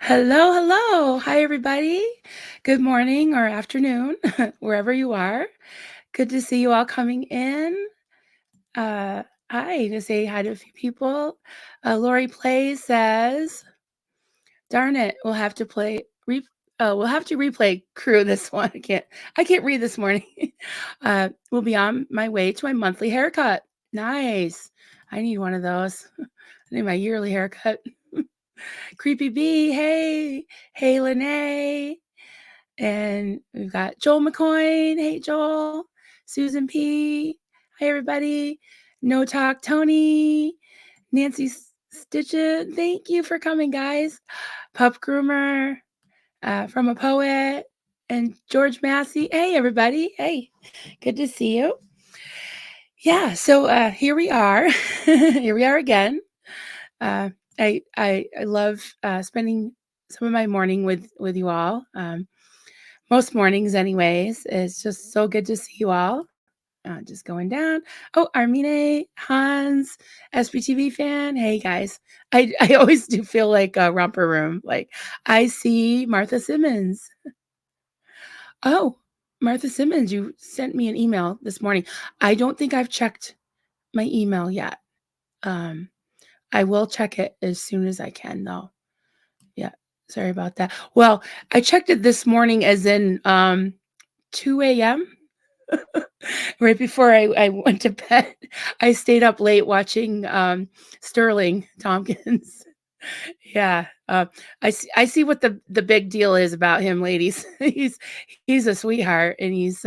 Hello, hello. Hi, everybody. Good morning or afternoon, wherever you are. Good to see you all coming in. Uh, Hi, to say hi to a few people. Lori Play says, "Darn it, we'll have to replay crew this one. I can't read this morning. Will be on my way to my monthly haircut. Nice. I need one of those. I need my yearly haircut. Creepy B, hey, hey, Lene. And we've got Joel McCoy. Hey, Joel. Susan P. Hi, everybody. No Talk Tony. Nancy Stitchet. Thank you for coming, guys. Pup Groomer from a Poet. And George Massey. Hey, everybody. Hey, good to see you. Yeah, so here we are. Here we are again. Uh, I love spending some of my morning with you all. Most mornings, anyways. It's just so good to see you all. Just going down. Oh, Armine, Hans, SBTV fan. Hey guys, I always do feel like a romper room. Like I see Martha Simmons. Oh, Martha Simmons, you sent me an email this morning. I don't think I've checked my email yet. Um, I will check it as soon as I can, though. Yeah, sorry about that. Well, I checked it this morning as in 2 a.m. right before I went to bed. I stayed up late watching Sterling Tompkins. Yeah, I see what the big deal is about him, ladies. He's a sweetheart, and he's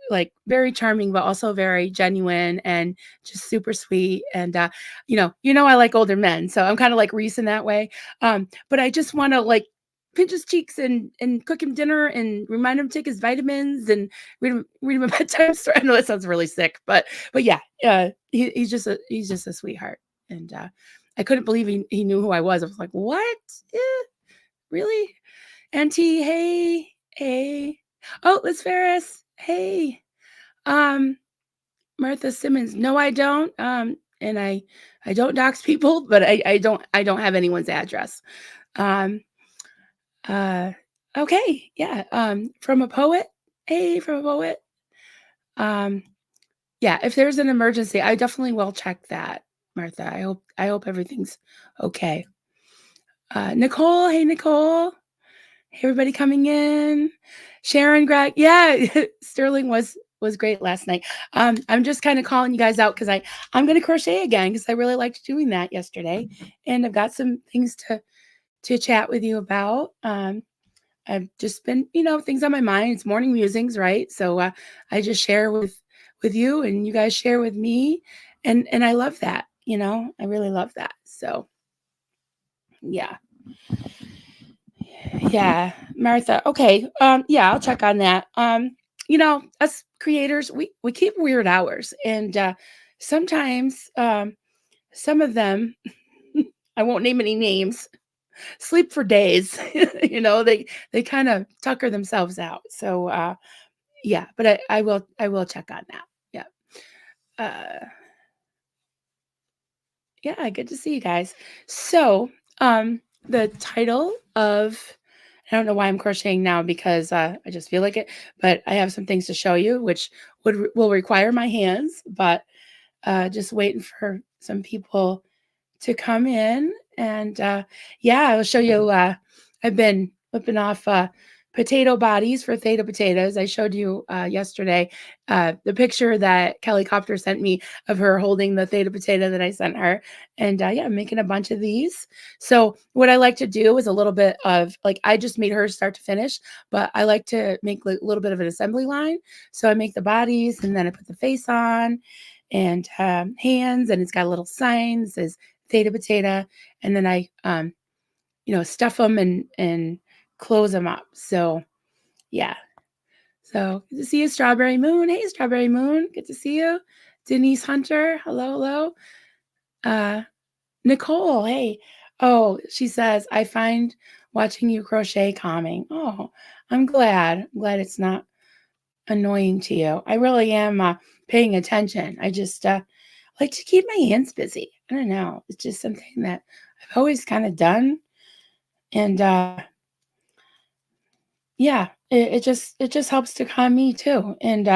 like very charming, but also very genuine and just super sweet. And I like older men, so I'm kind of like Reese in that way. But I just want to like pinch his cheeks and cook him dinner and remind him to take his vitamins and read him a bedtime story. I know that sounds really sick, but yeah, he's just a sweetheart, and I couldn't believe he knew who I was. I was like, what? Eh, really? Auntie, hey, hey. Oh, Liz Ferris, hey. Um, Martha Simmons. No, I don't. And I don't dox people, but I don't have anyone's address. Um, uh, okay, yeah. From a poet. Hey, from a poet. Um, yeah, if there's an emergency, I definitely will check that, Martha. I hope everything's okay. Nicole, hey Nicole. Hey everybody coming in. Sharon, Greg. Yeah, Sterling was great last night. I'm just kind of calling you guys out because I'm gonna crochet again because I really liked doing that yesterday. And I've got some things to chat with you about. I've just been, things on my mind. It's morning musings, right? So I just share with you and you guys share with me. And I love that, I really love that. So yeah. Yeah, Martha. Okay. Yeah, I'll check on that. Us creators, we keep weird hours, and sometimes some of them, I won't name any names, sleep for days. They kind of tucker themselves out. So yeah, but I will check on that. Yeah. Uh, yeah, good to see you guys. So, the title of I don't know why I'm crocheting now because I just feel like it, but I have some things to show you, which will require my hands. But just waiting for some people to come in, and yeah, I'll show you. I've been whipping off potato bodies for Theta potatoes. I showed you yesterday the picture that Kelly Copter sent me of her holding the Theta potato that I sent her, and yeah, I'm making a bunch of these. So what I like to do is a little bit of like I just made hers start to finish, but I like to make like a little bit of an assembly line. So I make the bodies, and then I put the face on and hands, and it's got a little sign that says Theta potato, and then I stuff them and close them up. So yeah. So good to see you, Strawberry Moon. Hey, Strawberry Moon. Good to see you. Denise Hunter. Hello, hello. Uh, Nicole. Hey. Oh, she says, I find watching you crochet calming. Oh, I'm glad. I'm glad it's not annoying to you. I really am paying attention. I just like to keep my hands busy. I don't know. It's just something that I've always kind of done. And yeah, it just helps to calm me too. And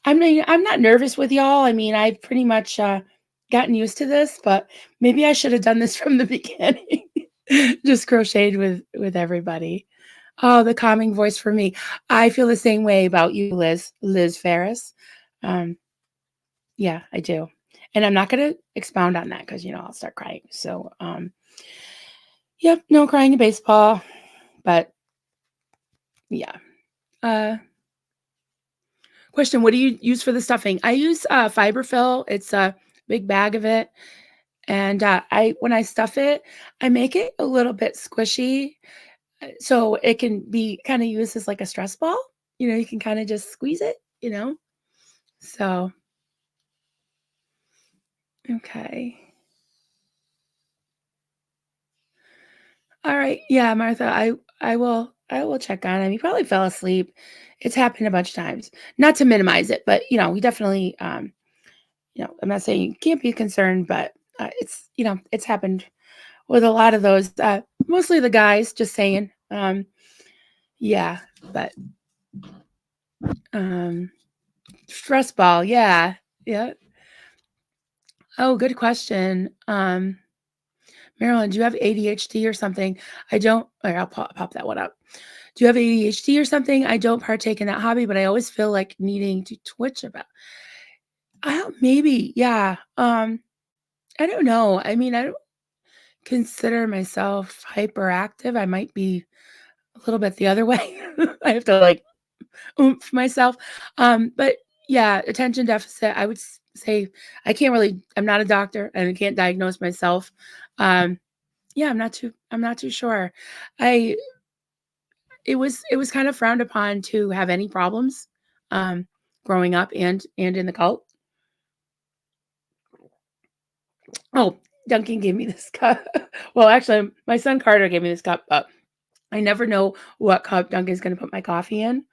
I'm not nervous with y'all. I mean, I've pretty much gotten used to this, but maybe I should have done this from the beginning. Just crocheted with everybody. Oh, the calming voice for me. I feel the same way about you, Liz Ferris. Um, yeah, I do. And I'm not gonna expound on that because I'll start crying. So yep, no crying in baseball. But yeah. Uh Question, what do you use for the stuffing? I use fiberfill. It's a big bag of it. And I when I stuff it, I make it a little bit squishy so it can be kind of used as like a stress ball. You can kind of just squeeze it. So, okay. All right. Yeah, Martha, I will check on him. He probably fell asleep. It's happened a bunch of times. Not to minimize it, but we definitely I'm not saying you can't be concerned, but it's happened with a lot of those mostly the guys, just saying. Yeah, but um stress ball, yeah. Yeah. Oh, good question. Marilyn, do you have ADHD or something? I don't. I'll pop that one up. Do you have ADHD or something? I don't partake in that hobby, but I always feel like needing to twitch about. I don't. Maybe. Yeah. I don't know. I mean, I don't consider myself hyperactive. I might be a little bit the other way. I have to like oomph myself. But yeah, attention deficit. I would say I can't really. I'm not a doctor, and I can't diagnose myself. Um, yeah, I'm not too sure. I it was kind of frowned upon to have any problems, um, growing up and in the cult. Oh, Duncan gave me this cup. Well, actually, my son Carter gave me this cup, but I never know what cup Duncan's gonna put my coffee in.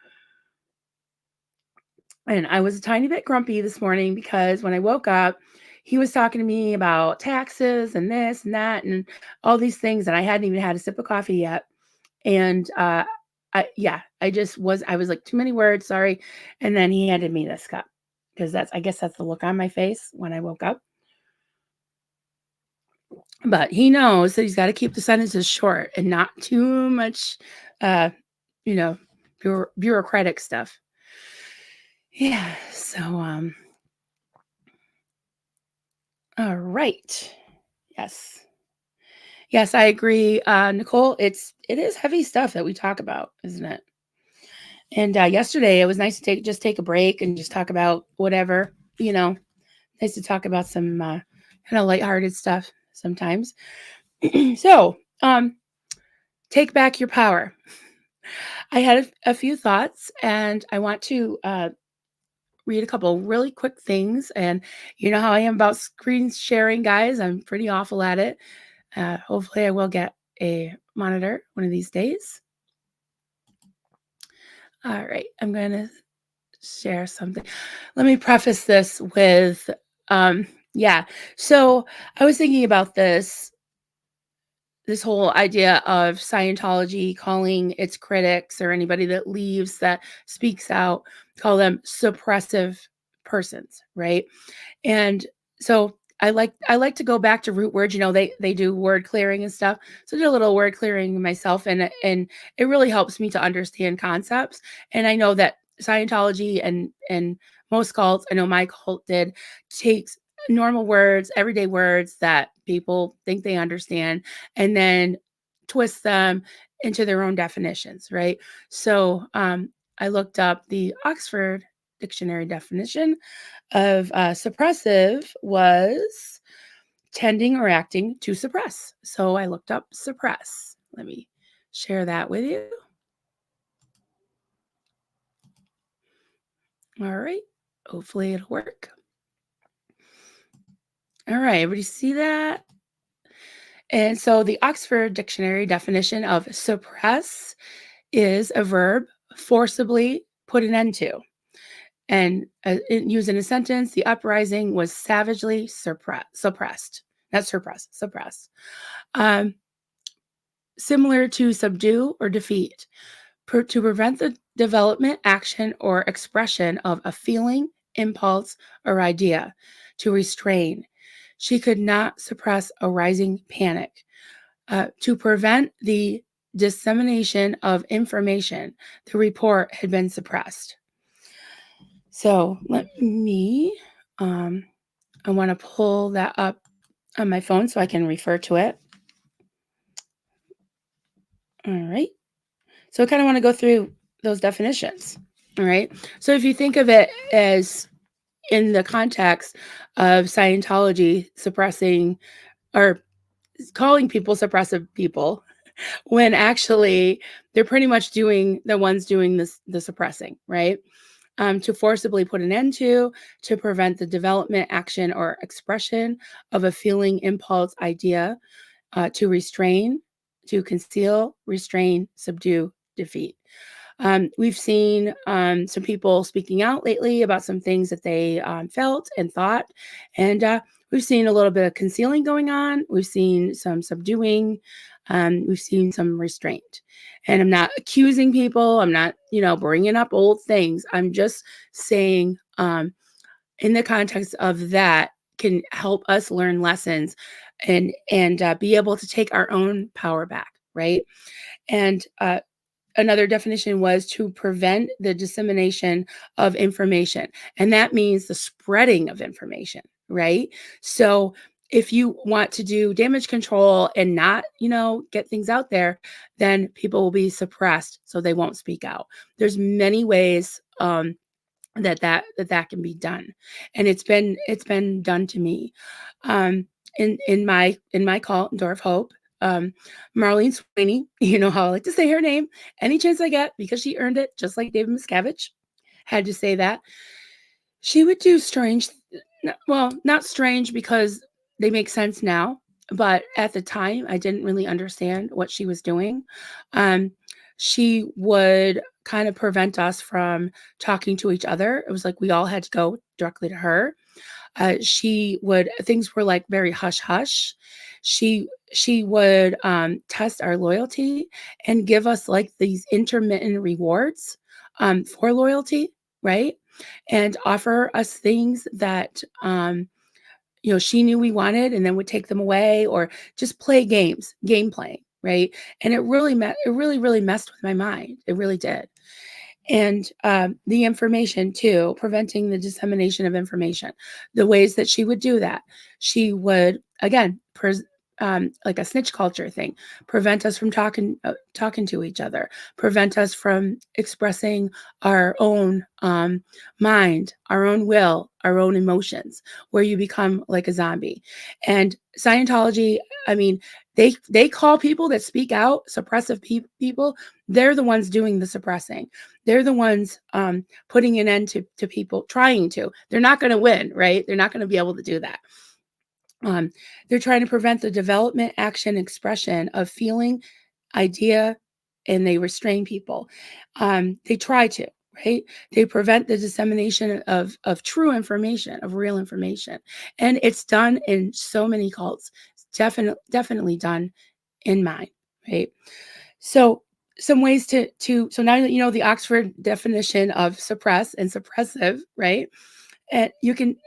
And I was a tiny bit grumpy this morning because when I woke up, he was talking to me about taxes and this and that and all these things, and I hadn't even had a sip of coffee yet. And I was like, too many words, sorry. And then he handed me this cup because I guess that's the look on my face when I woke up. But he knows that he's got to keep the sentences short and not too much, uh, you know, bureaucratic stuff. Yeah. So, all right. Yes. Yes, I agree. Nicole, it is heavy stuff that we talk about, isn't it? And yesterday it was nice to take a break and just talk about whatever. Nice to talk about some kind of lighthearted stuff sometimes. So, take back your power. I had a few thoughts, and I want to read a couple really quick things. And you know how I am about screen sharing, guys. I'm pretty awful at it. Hopefully, I will get a monitor one of these days. All right, I'm going to share something. Let me preface this with, yeah. So I was thinking about this whole idea of Scientology calling its critics or anybody that leaves that speaks out, call them suppressive persons, right? And so I like to go back to root words. They do word clearing and stuff. So I did a little word clearing myself, and it really helps me to understand concepts. And I know that Scientology and most cults, I know my cult did, takes normal words, everyday words that people think they understand, and then twist them into their own definitions, right? So I looked up the Oxford Dictionary definition of suppressive was tending or acting to suppress. So I looked up suppress. Let me share that with you. All right. Hopefully it'll work. All right. Everybody see that? And so the Oxford Dictionary definition of suppress is a verb forcibly put an end to. And used in a sentence, the uprising was savagely suppressed. Not suppressed, suppressed. Um, similar to subdue or defeat, to prevent the development, action, or expression of a feeling, impulse, or idea, to restrain. She could not suppress a rising panic. To prevent the dissemination of information, the report had been suppressed. So let me, I want to pull that up on my phone so I can refer to it. All right. So I kind of want to go through those definitions. All right. So if you think of it as in the context of Scientology suppressing or calling people suppressive people, when actually they're pretty much doing the ones doing this, the suppressing, right? To forcibly put an end to prevent the development, action, or expression of a feeling, impulse, idea, to restrain, to conceal, restrain, subdue, defeat. We've seen some people speaking out lately about some things that they felt and thought. And we've seen a little bit of concealing going on. We've seen some subduing. We've seen some restraint. And I'm not accusing people. I'm not, bringing up old things. I'm just saying, in the context of that, can help us learn lessons and be able to take our own power back, right? And another definition was to prevent the dissemination of information. And that means the spreading of information, right? So if you want to do damage control and not, get things out there, then people will be suppressed so they won't speak out. There's many ways that can be done. And it's been done to me. In my cult, Door of Hope, Marlene Sweeney, you know how I like to say her name any chance I get because she earned it, just like David Miscavige. Had to say that. She would do strange, well, not strange because they make sense now, but at the time I didn't really understand what she was doing. Um, she would kind of prevent us from talking to each other. It was like we all had to go directly to her. She would things were like very hush hush. She would test our loyalty and give us like these intermittent rewards for loyalty, right? And offer us things that she knew we wanted, and then would take them away, or just play games, game playing, right? And it really messed with my mind. It really did. And the information too, preventing the dissemination of information, the ways that she would do that. She would, again, like a snitch culture thing, prevent us from talking to each other, prevent us from expressing our own mind, our own will, our own emotions, where you become like a zombie. And Scientology, I mean, they call people that speak out suppressive people. They're the ones doing the suppressing. They're the ones putting an end to people trying to. They're not going to win, right? They're not going to be able to do that. They're trying to prevent the development, action, expression of feeling, idea, and they restrain people. They try to, right? They prevent the dissemination of true information, of real information. And it's done in so many cults. It's definitely done in mine, right? So some ways so now that you know the Oxford definition of suppress and suppressive, right? And you can,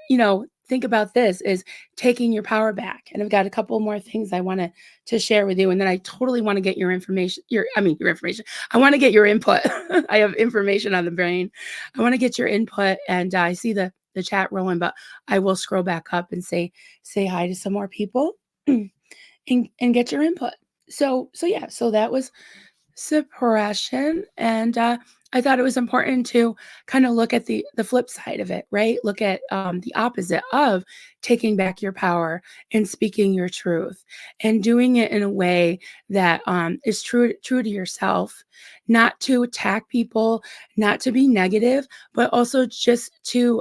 think about this is taking your power back. And I've got a couple more things I want to share with you. And then I totally want to get your information, your information. I want to get your input. I have information on the brain. I want to get your input. And I see the chat rolling, but I will scroll back up and say hi to some more people and get your input. So yeah, so that was suppression. And I thought it was important to kind of look at the flip side of it, right? Look at the opposite of taking back your power and speaking your truth and doing it in a way that is true to yourself, not to attack people, not to be negative, but also just to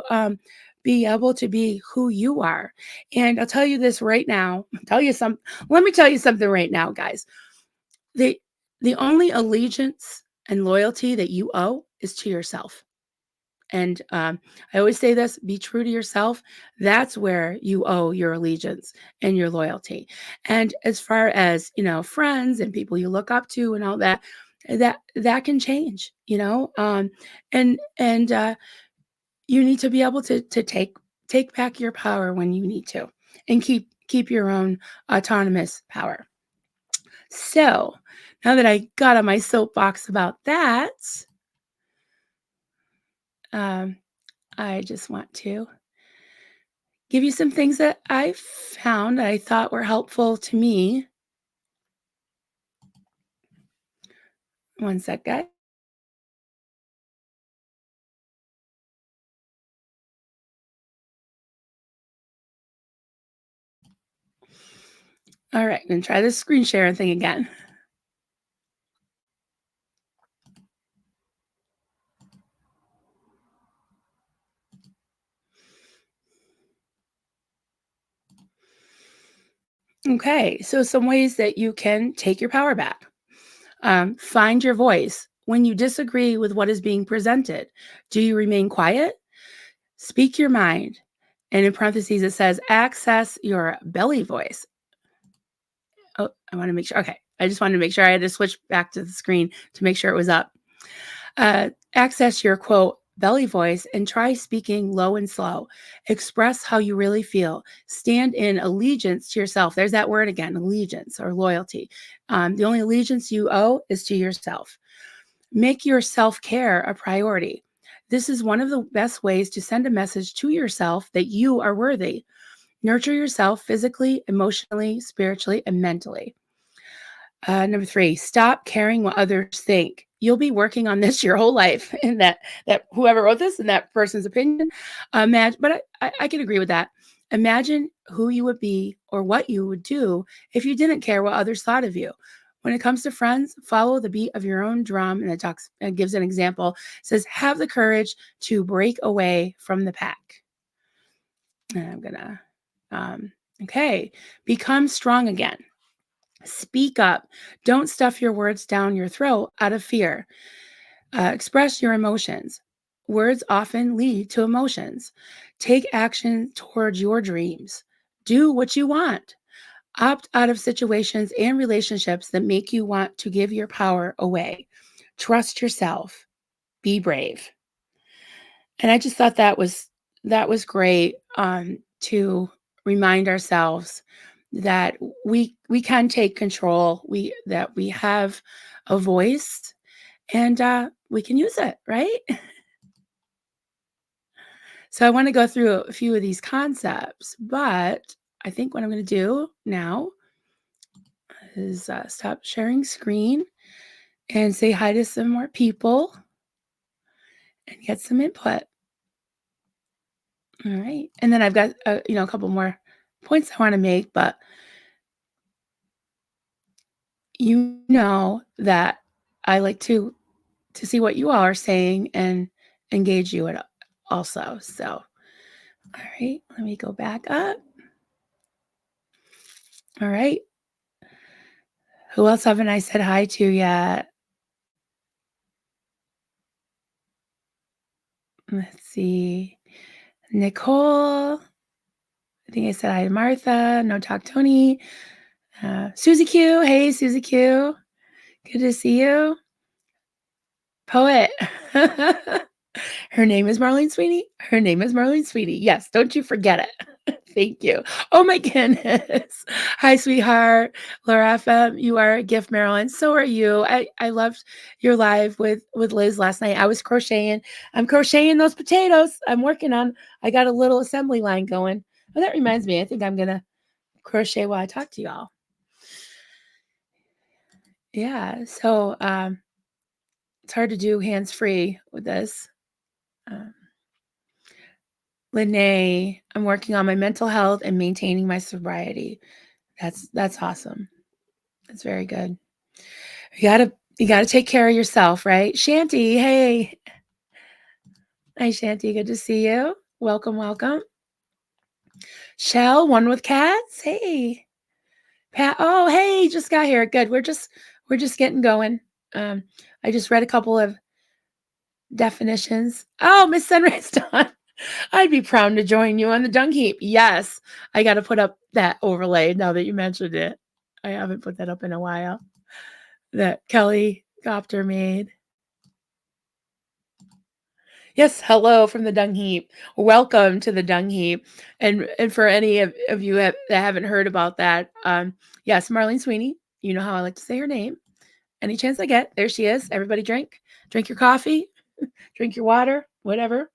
be able to be who you are. And I'll tell you this right now. Let me tell you something right now, guys. The the only allegiance and loyalty that you owe is to yourself. And I always say this: be true to yourself. That's where you owe your allegiance and your loyalty. And as far as, friends and people you look up to and all that, that can change, and you need to be able to take back your power when you need to, and keep your own autonomous power. So now that I got on my soapbox about that, um, I just want to give you some things that I found that I thought were helpful to me. One sec, guys. All right, I'm gonna try this screen sharing thing again. Okay, so some ways that you can take your power back. Find your voice. When you disagree with what is being presented, do you remain quiet? Speak your mind. And in parentheses, it says, access your belly voice. Oh, I want to make sure. Okay. I just wanted to make sure I had to switch back to the screen to make sure it was up. Access your quote, belly voice and try speaking low and slow. Express how you really feel. Stand in allegiance to yourself. There's that word again, allegiance or loyalty. The only allegiance you owe is to yourself. Make your self care a priority. This is one of the best ways to send a message to yourself that you are worthy. Nurture yourself physically, emotionally, spiritually, and mentally. Number 3, stop caring what others think. You'll be working on this your whole life, and that whoever wrote this and that person's opinion. But I can agree with that. Imagine who you would be or what you would do if you didn't care what others thought of you. When it comes to friends, follow the beat of your own drum. And it gives an example. It says, have the courage to break away from the pack. And I'm gonna, okay, become strong again. Speak up. Don't stuff your words down your throat out of fear. Express your emotions. Words often lead to emotions. Take action towards your dreams. Do what you want. Opt out of situations and relationships that make you want to give your power away. Trust yourself. Be brave. And I just thought that was great, to remind ourselves that we can take control. We have a voice, and we can use it, right? So I want to go through a few of these concepts, but I think what I'm going to do now is stop sharing screen and say hi to some more people and get some input. All right. And then I've got a couple more points I want to make, but you know that I like to see what you all are saying and engage you at also. So, all right, let me go back up. All right. Who else haven't I said hi to yet? Let's see. Nicole. I think I said hi to Martha. No Talk Tony. Susie Q. Hey, Susie Q. Good to see you. Poet. Her name is Marlene Sweeney. Her name is Marlene Sweeney. Yes, don't you forget it. Thank you. Oh my goodness. Hi, sweetheart. Laura FM, you are a gift, Marilyn. So are you. I loved your live with Liz last night. I was crocheting. I'm crocheting those potatoes. I got a little assembly line going. Oh, that reminds me, I think I'm gonna crochet while I talk to y'all. Yeah. So it's hard to do hands-free with this. Um, Lene, I'm working on my mental health and maintaining my sobriety. That's awesome. That's very good. You gotta take care of yourself, right? Shanty, hey. Hi, Shanty. Good to see you. Welcome, welcome. Shell, one with cats. Hey. Pat. Oh, hey, just got here. Good. We're just getting going. I just read a couple of definitions. Oh, Miss Sunrise Dawn. I'd be proud to join you on the dung heap. Yes. I got to put up that overlay now that you mentioned it. I haven't put that up in a while. That Kelly Copter made. Yes, hello from the dung heap. Welcome to the dung heap. And for any of you that haven't heard about that, yes, Marlene Sweeney. You know how I like to say her name. Any chance I get, there she is. Everybody drink. Drink your coffee, drink your water, whatever.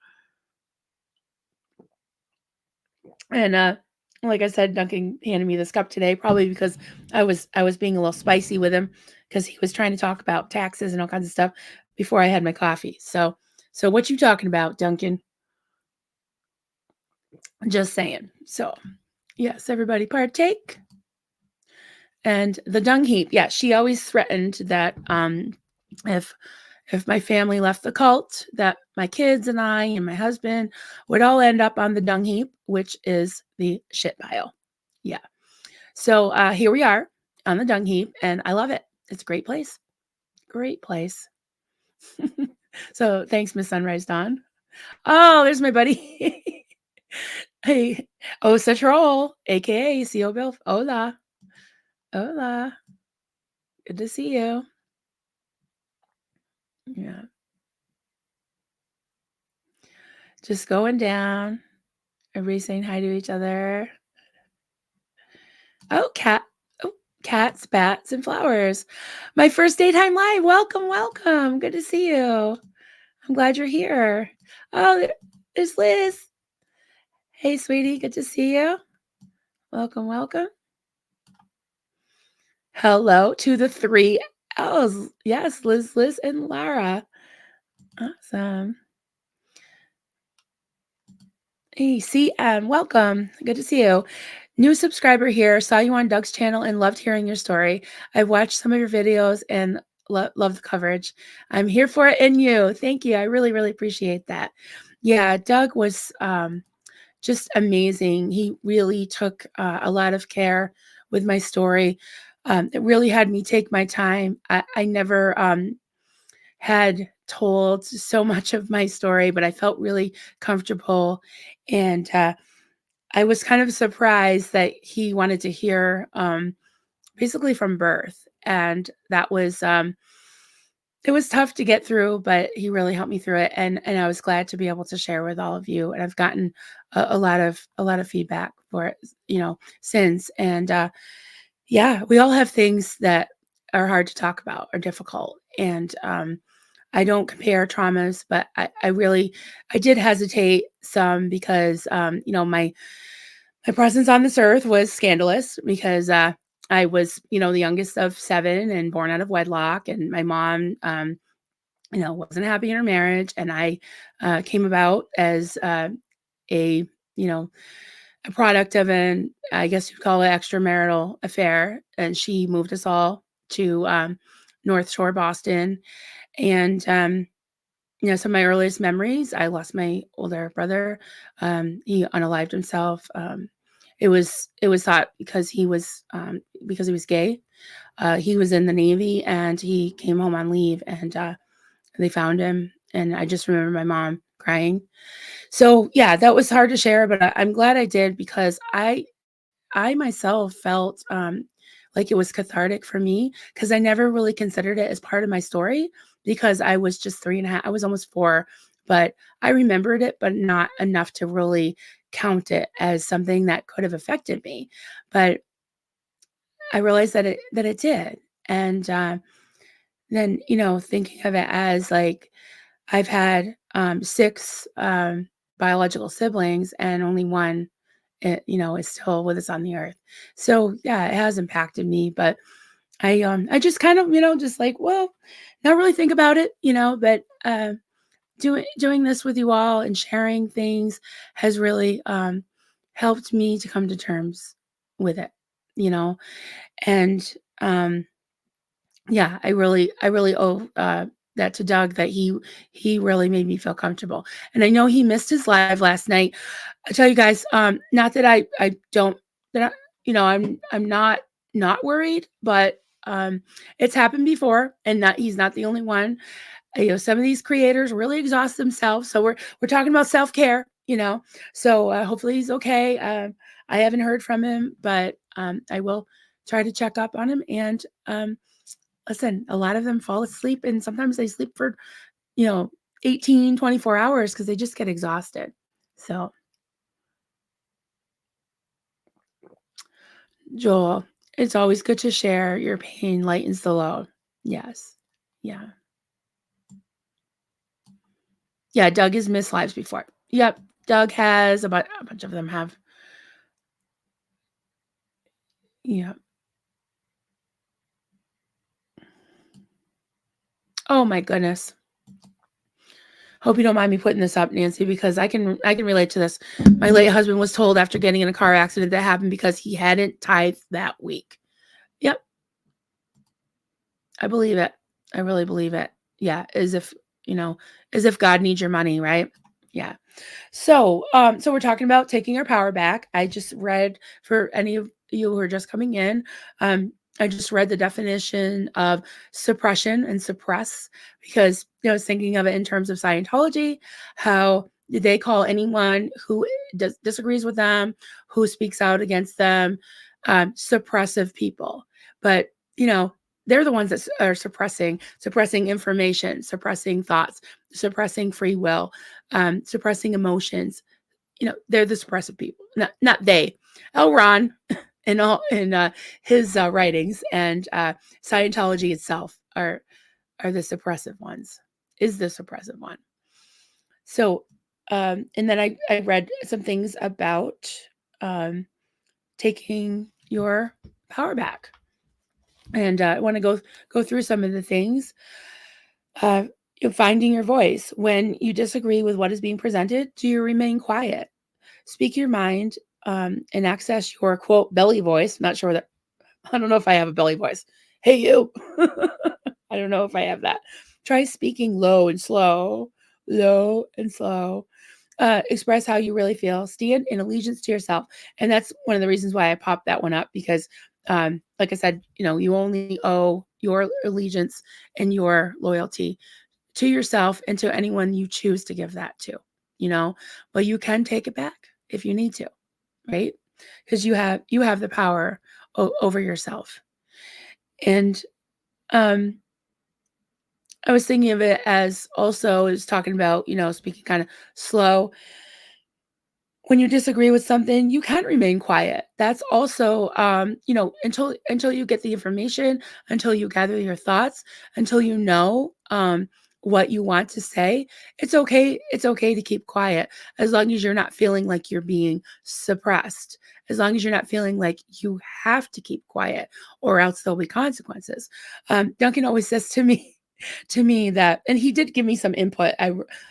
And like I said, Duncan handed me this cup today, probably because I was being a little spicy with him because he was trying to talk about taxes and all kinds of stuff before I had my coffee. So what you talking about, Duncan? Just saying. So yes, everybody partake. And the dung heap, yeah, she always threatened that if my family left the cult, that my kids and I and my husband would all end up on the dung heap, which is the shit pile. Yeah. So here we are on the dung heap, and I love it. It's a great place. Great place. So thanks, Miss Sunrise Dawn. Oh, there's my buddy. Hey, Osa Troll, aka CO Bill. Hola. Hola. Good to see you. Yeah. Just going down. Everybody saying hi to each other. Oh, cats, bats, and flowers. My first daytime live. Welcome, welcome. Good to see you. I'm glad you're here. Oh, there's Liz. Hey, sweetie. Good to see you. Welcome, welcome. Hello to the 3 L's. Yes, Liz, and Lara. Awesome. Hey, CM, welcome. Good to see you. New subscriber here. Saw you on Doug's channel and loved hearing your story. I've watched some of your videos and love the coverage. I'm here for it in you. Thank you. I really, really appreciate that. Yeah, Doug was just amazing. He really took a lot of care with my story. It really had me take my time. I never had told so much of my story, but I felt really comfortable. And I was kind of surprised that he wanted to hear basically from birth. And that was, it was tough to get through, but he really helped me through it. And I was glad to be able to share with all of you. And I've gotten a lot of feedback for it, since. And yeah, we all have things that are hard to talk about or difficult. And I don't compare traumas, but I did hesitate some because, my presence on this earth was scandalous because I was, the youngest of 7 and born out of wedlock. And my mom, wasn't happy in her marriage. And I came about as a, a product of I guess you'd call it extramarital affair. And she moved us all to North Shore, Boston. And, some of my earliest memories, I lost my older brother. He unalived himself. It was thought because he was gay. He was in the Navy and he came home on leave and they found him. And I just remember my mom crying. So yeah, that was hard to share, but I'm glad I did because I myself felt like it was cathartic for me because I never really considered it as part of my story because I was just 3.5. I was almost 4, but I remembered it, but not enough to really count it as something that could have affected me. But I realized that it did. And then, thinking of it as like I've had 6 biological siblings and only one is still with us on the earth. So yeah, it has impacted me, but I just kind of, just like, well, not really think about it, but doing this with you all and sharing things has really helped me to come to terms with it, and yeah, I really owe that to Doug that he really made me feel comfortable. And I know he missed his live last night. I tell you guys, not that I don't that I'm not worried, but it's happened before, and that he's not the only one. some of these creators really exhaust themselves. So we're talking about self-care, So hopefully he's okay. I haven't heard from him, but I will try to check up on him. And listen, a lot of them fall asleep, and sometimes they sleep for, 18, 24 hours because they just get exhausted. So, Joel, it's always good to share. Your pain lightens the load. Yes. Yeah. Yeah, Doug has missed lives before. Yep, Doug has, a bunch of them have. Yeah. Oh my goodness. Hope you don't mind me putting this up, Nancy, because I can relate to this. My late husband was told after getting in a car accident that happened because he hadn't tithed that week. Yep, I believe it. I really believe it. Yeah, as if God needs your money, right? Yeah. So we're talking about taking our power back. I just read, for any of you who are just coming in, I just read the definition of suppression and suppress, because I was thinking of it in terms of Scientology, how they call anyone who disagrees with them, who speaks out against them, suppressive people. But they're the ones that are suppressing information, suppressing thoughts, suppressing free will, suppressing emotions. They're the suppressive people, not they. L. Ron and all in his writings, and Scientology itself are the suppressive ones. Is the suppressive one. So, and then I read some things about taking your power back, and I want to go through some of the things. Finding your voice. When you disagree with what is being presented, do you remain quiet? Speak your mind, and access your, quote, belly voice. Not sure that, I don't know if I have a belly voice. Hey, you. I don't know if I have that. Try speaking low and slow. Low and slow. Express how you really feel. Stand in allegiance to yourself. And that's one of the reasons why I popped that one up, because like I said, you only owe your allegiance and your loyalty to yourself and to anyone you choose to give that to, but you can take it back if you need to, right? Because you have the power over yourself. And I was thinking of it as also is talking about, speaking kind of slow. When you disagree with something, you can remain quiet. That's also, until you get the information, until you gather your thoughts, until what you want to say. It's okay. It's okay to keep quiet, as long as you're not feeling like you're being suppressed, as long as you're not feeling like you have to keep quiet or else there'll be consequences. Duncan always says to me that, and he did give me some input.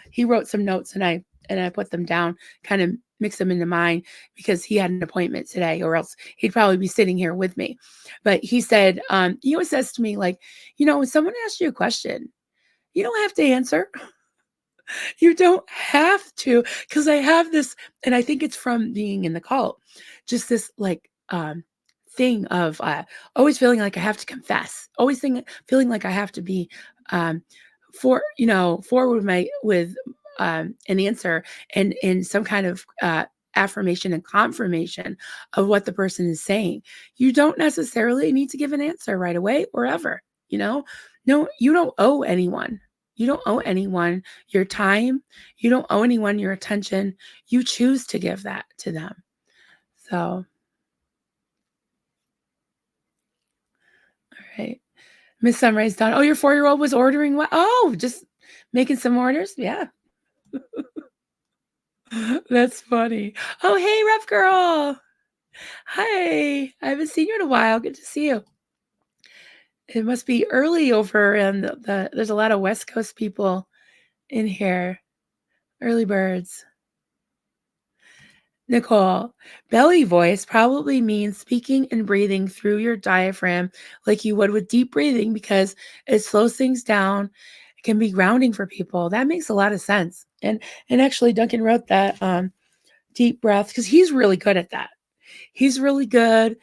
He wrote some notes, and I put them down, kind of mix them into mine, because he had an appointment today, or else he'd probably be sitting here with me. But he said, he always says to me, like, when someone asks you a question, you don't have to answer. You don't have to, because I have this, and I think it's from being in the cult, just this like thing of always feeling like I have to confess, always feeling like I have to be forward with an answer, and in some kind of affirmation and confirmation of what the person is saying. You don't necessarily need to give an answer right away or ever. No, you don't owe anyone. You don't owe anyone your time. You don't owe anyone your attention. You choose to give that to them. So, all right. Miss Sunrise done. Oh, your 4-year-old was ordering what? Oh, just making some orders. Yeah. That's funny. Oh, hey, Rough Girl. Hi. I haven't seen you in a while. Good to see you. It must be early over, and there's a lot of West Coast people in here. Early birds. Nicole, belly voice probably means speaking and breathing through your diaphragm like you would with deep breathing, because it slows things down. It can be grounding for people. That makes a lot of sense. And actually Duncan wrote that deep breath, because he's really good at that. He's really good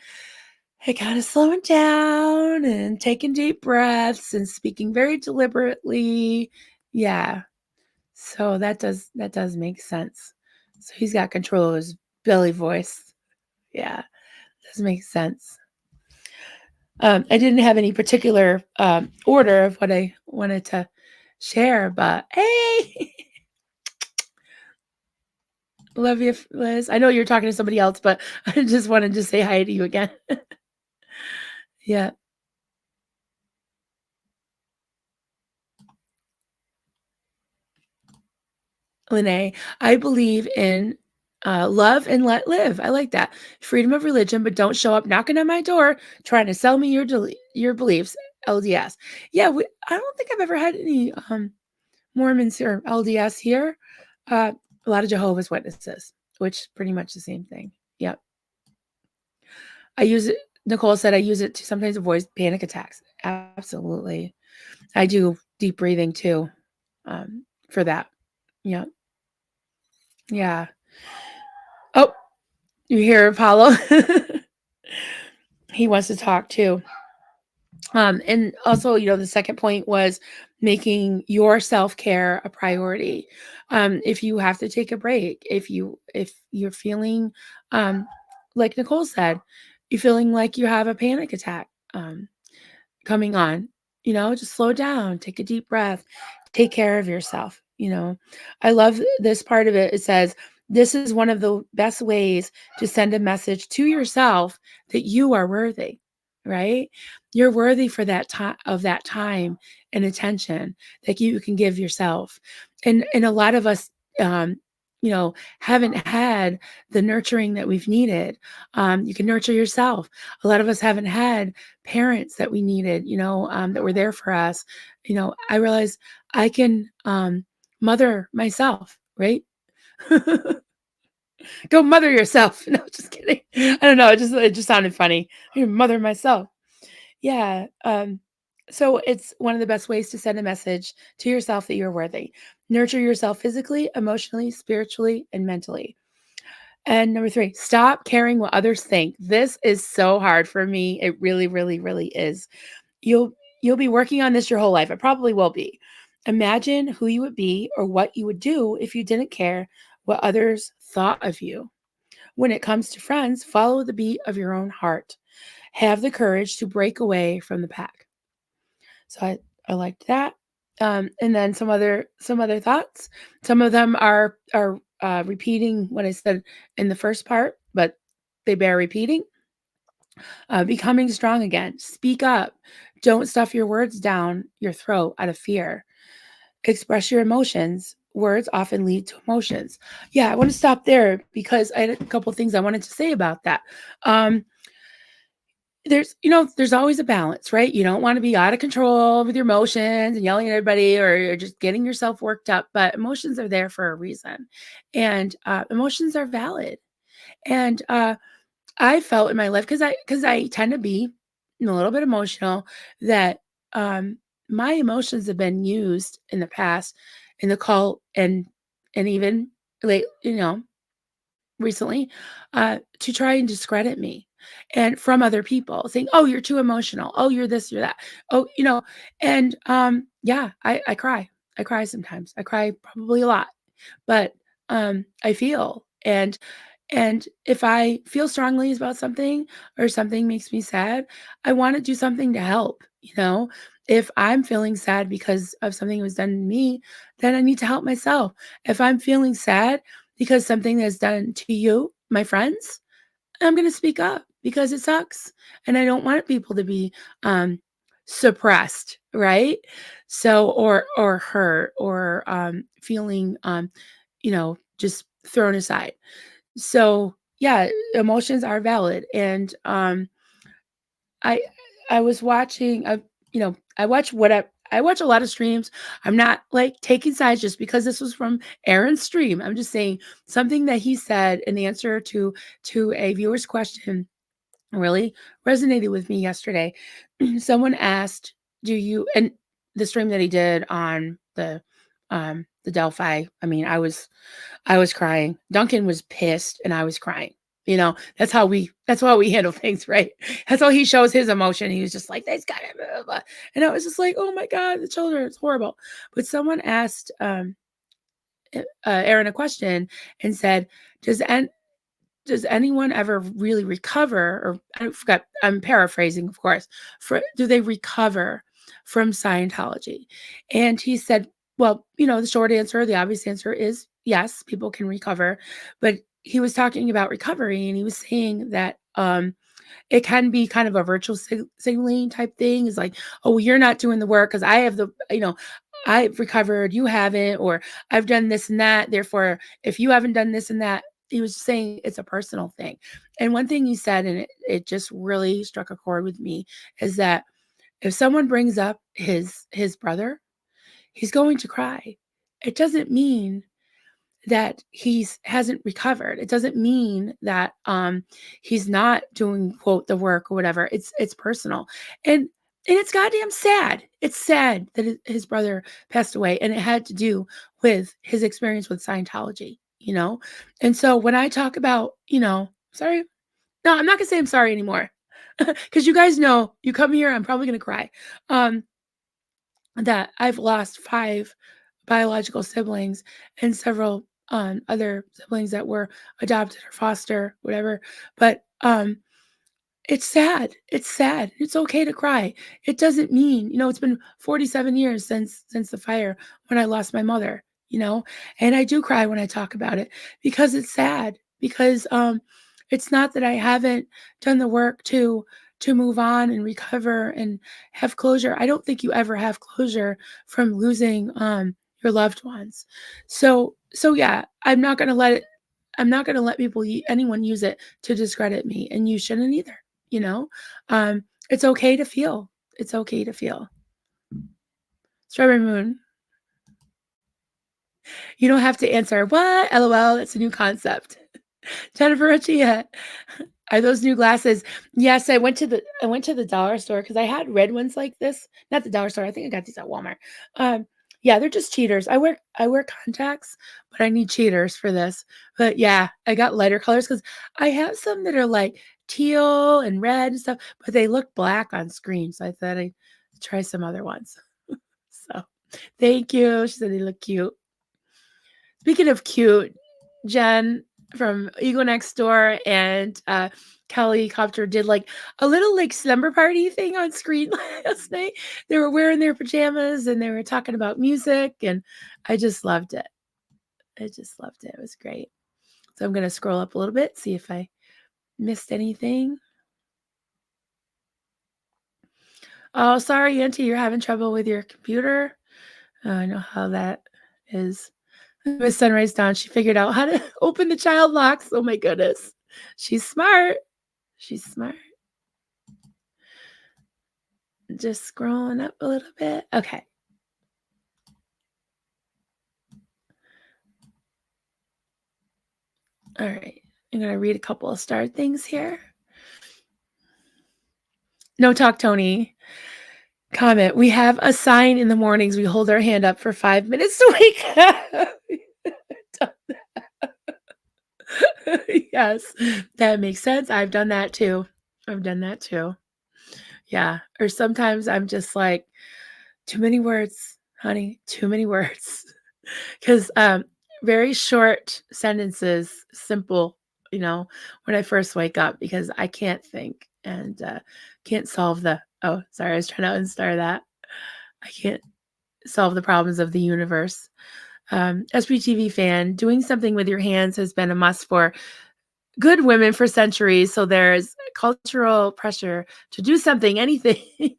at kind of slowing down and taking deep breaths and speaking very deliberately Yeah. So that does make sense. So he's got control of his belly voice. Yeah, does make sense. I didn't have any particular order of what I wanted to share, but hey, love you, Liz. I know you're talking to somebody else, but I just wanted to say hi to you again. Yeah, Lene, I believe in love and let live. I like that. Freedom of religion, but don't show up knocking on my door trying to sell me your beliefs. LDS. Yeah, I don't think I've ever had any Mormons or LDS here. A lot of Jehovah's Witnesses, which pretty much the same thing. Yep. I use it. Nicole said I use it to sometimes avoid panic attacks. Absolutely. I do deep breathing too for that. Yeah. Yeah. Oh, you hear Apollo? He wants to talk too. And also, the second point was making your self-care a priority. If you have to take a break, if you're feeling um like Nicole said, you're feeling like you have a panic attack coming on, just slow down, take a deep breath, take care of yourself. I love this part of it. It says, this is one of the best ways to send a message to yourself that you are worthy, right? You're worthy for that time and attention that you can give yourself. And a lot of us haven't had the nurturing that we've needed. You can nurture yourself. A lot of us haven't had parents that we needed, that were there for us. I realized I can mother myself, right? Go mother yourself. No, just kidding. I don't know. It just sounded funny. Mother myself. Yeah. So it's one of the best ways to send a message to yourself that you're worthy. Nurture yourself physically, emotionally, spiritually, and mentally. And number three, stop caring what others think. This is so hard for me. It really, really, really is. You'll you'll be working on this your whole life. It probably will be. Imagine who you would be or what you would do if you didn't care what others thought of you. When it comes to friends, follow the beat of your own heart. Have the courage to break away from the pack. So I liked that. And then some other thoughts. Some of them are repeating what I said in the first part, but they bear repeating. Becoming strong again. Speak up. Don't stuff your words down your throat out of fear. Express your emotions. Words often lead to emotions. Yeah, I want to stop there because I had a couple things I wanted to say about that. Um, there's always a balance, right? You don't want to be out of control with your emotions and yelling at everybody or you're just getting yourself worked up, but emotions are there for a reason. And emotions are valid. And I felt in my life because I tend to be a little bit emotional that um, my emotions have been used in the past in the cult and even late, recently to try and discredit me and from other people saying, oh, you're too emotional. Oh, you're this, you're that. Oh, and yeah, I cry. I cry sometimes. I cry probably a lot, but I feel and if I feel strongly about something or something makes me sad, I want to do something to help. If I'm feeling sad because of something that was done to me, then I need to help myself. If I'm feeling sad because something that's done to you, my friends, I'm going to speak up because it sucks. And I don't want people to be suppressed, right? So or hurt or feeling just thrown aside. So, yeah, emotions are valid, and, I I was watching, I watch a lot of streams. I'm not, like, taking sides just because this was from Aaron's stream. I'm just saying something that he said in answer to a viewer's question really resonated with me yesterday. Someone asked, "Do you" and the stream that he did on the Delphi, I mean, I was crying. Duncan was pissed and I was crying. That's how we handle things, right? That's how he shows his emotion. He was just like, "That's gotta move." And I was just like, "Oh my God, the children, it's horrible." But someone asked Aaron a question and said, "Does does anyone ever really recover?" Or I forgot. I'm paraphrasing, of course. Do they recover from Scientology? And he said, "Well, the short answer, the obvious answer is yes, people can recover." But he was talking about recovery, and he was saying that it can be kind of a virtual signaling type thing. Is like, oh, well, you're not doing the work because I have I've recovered, you haven't, or I've done this and that. Therefore, if you haven't done this and that, he was saying it's a personal thing. And one thing he said, and it just really struck a chord with me, is that if someone brings up his brother, he's going to cry. It doesn't mean that he's hasn't recovered. It doesn't mean that he's not doing quote the work or whatever. It's personal. And it's goddamn sad. It's sad that his brother passed away, and it had to do with his experience with Scientology. And so when I talk about, sorry, no, I'm not gonna say I'm sorry anymore. Because you guys know, you come here, I'm probably gonna cry. Um, that I've lost 5 biological siblings and several, other siblings that were adopted or foster, whatever, but, it's sad, it's sad, it's okay to cry. It doesn't mean it's been 47 years since the fire when I lost my mother, and I do cry when I talk about it because it's sad, because, it's not that I haven't done the work to move on and recover and have closure. I don't think you ever have closure from losing, your loved ones. So yeah, I'm not gonna let anyone use it to discredit me, and you shouldn't either. You know, it's okay to feel. It's okay to feel. Strawberry Moon. You don't have to answer. What? LOL. That's a new concept. Jennifer Achia. Are those new glasses? Yes, I went to the dollar store because I had red ones like this. Not the dollar store. I think I got these at Walmart. Um, yeah, they're just cheaters. I wear contacts, but I need cheaters for this. But yeah, I got lighter colors because I have some that are like teal and red and stuff, but they look black on screen. So I thought I'd try some other ones. So thank you. She said they look cute. Speaking of cute, Jen from Eagle Next Door and Kelly Copter did like a little like slumber party thing on screen last night. They were wearing their pajamas and they were talking about music, and I just loved it. I just loved it. It was great. So I'm gonna scroll up a little bit, see if I missed anything. Oh, sorry, Auntie, you're having trouble with your computer. I know how that is. With Sunrise Dawn, she figured out how to open the child locks. Oh my goodness. She's smart. She's smart. Just scrolling up a little bit. Okay. All right. I'm going to read a couple of star things here. No Talk Tony. Comment. We have a sign in the mornings. We hold our hand up for 5 minutes a week. Yes, that makes sense. I've done that too. I've done that too. Yeah. Or sometimes I'm just like, too many words, honey, too many words. Because very short sentences, simple, when I first wake up, because I can't think and can't solve oh, sorry, I was trying to unstar that. I can't solve the problems of the universe. SPTV fan, doing something with your hands has been a must for good women for centuries. So there's cultural pressure to do something, anything.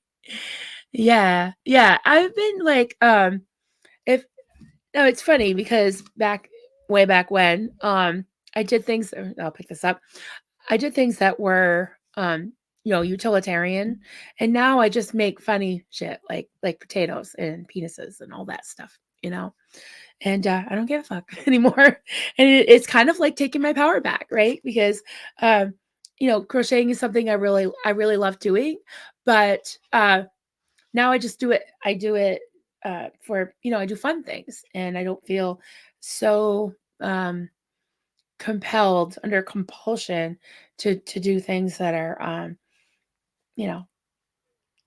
Yeah. Yeah. I've been like, if no, it's funny because way back when, I did things. I'll pick this up. I did things that were, utilitarian, and now I just make funny shit like potatoes and penises and all that stuff, and I don't give a fuck anymore. And it's kind of like taking my power back, right? Because, crocheting is something I really love doing, but now I just do it. I do it for I do fun things, and I don't feel so compelled under compulsion to do things that are, you know,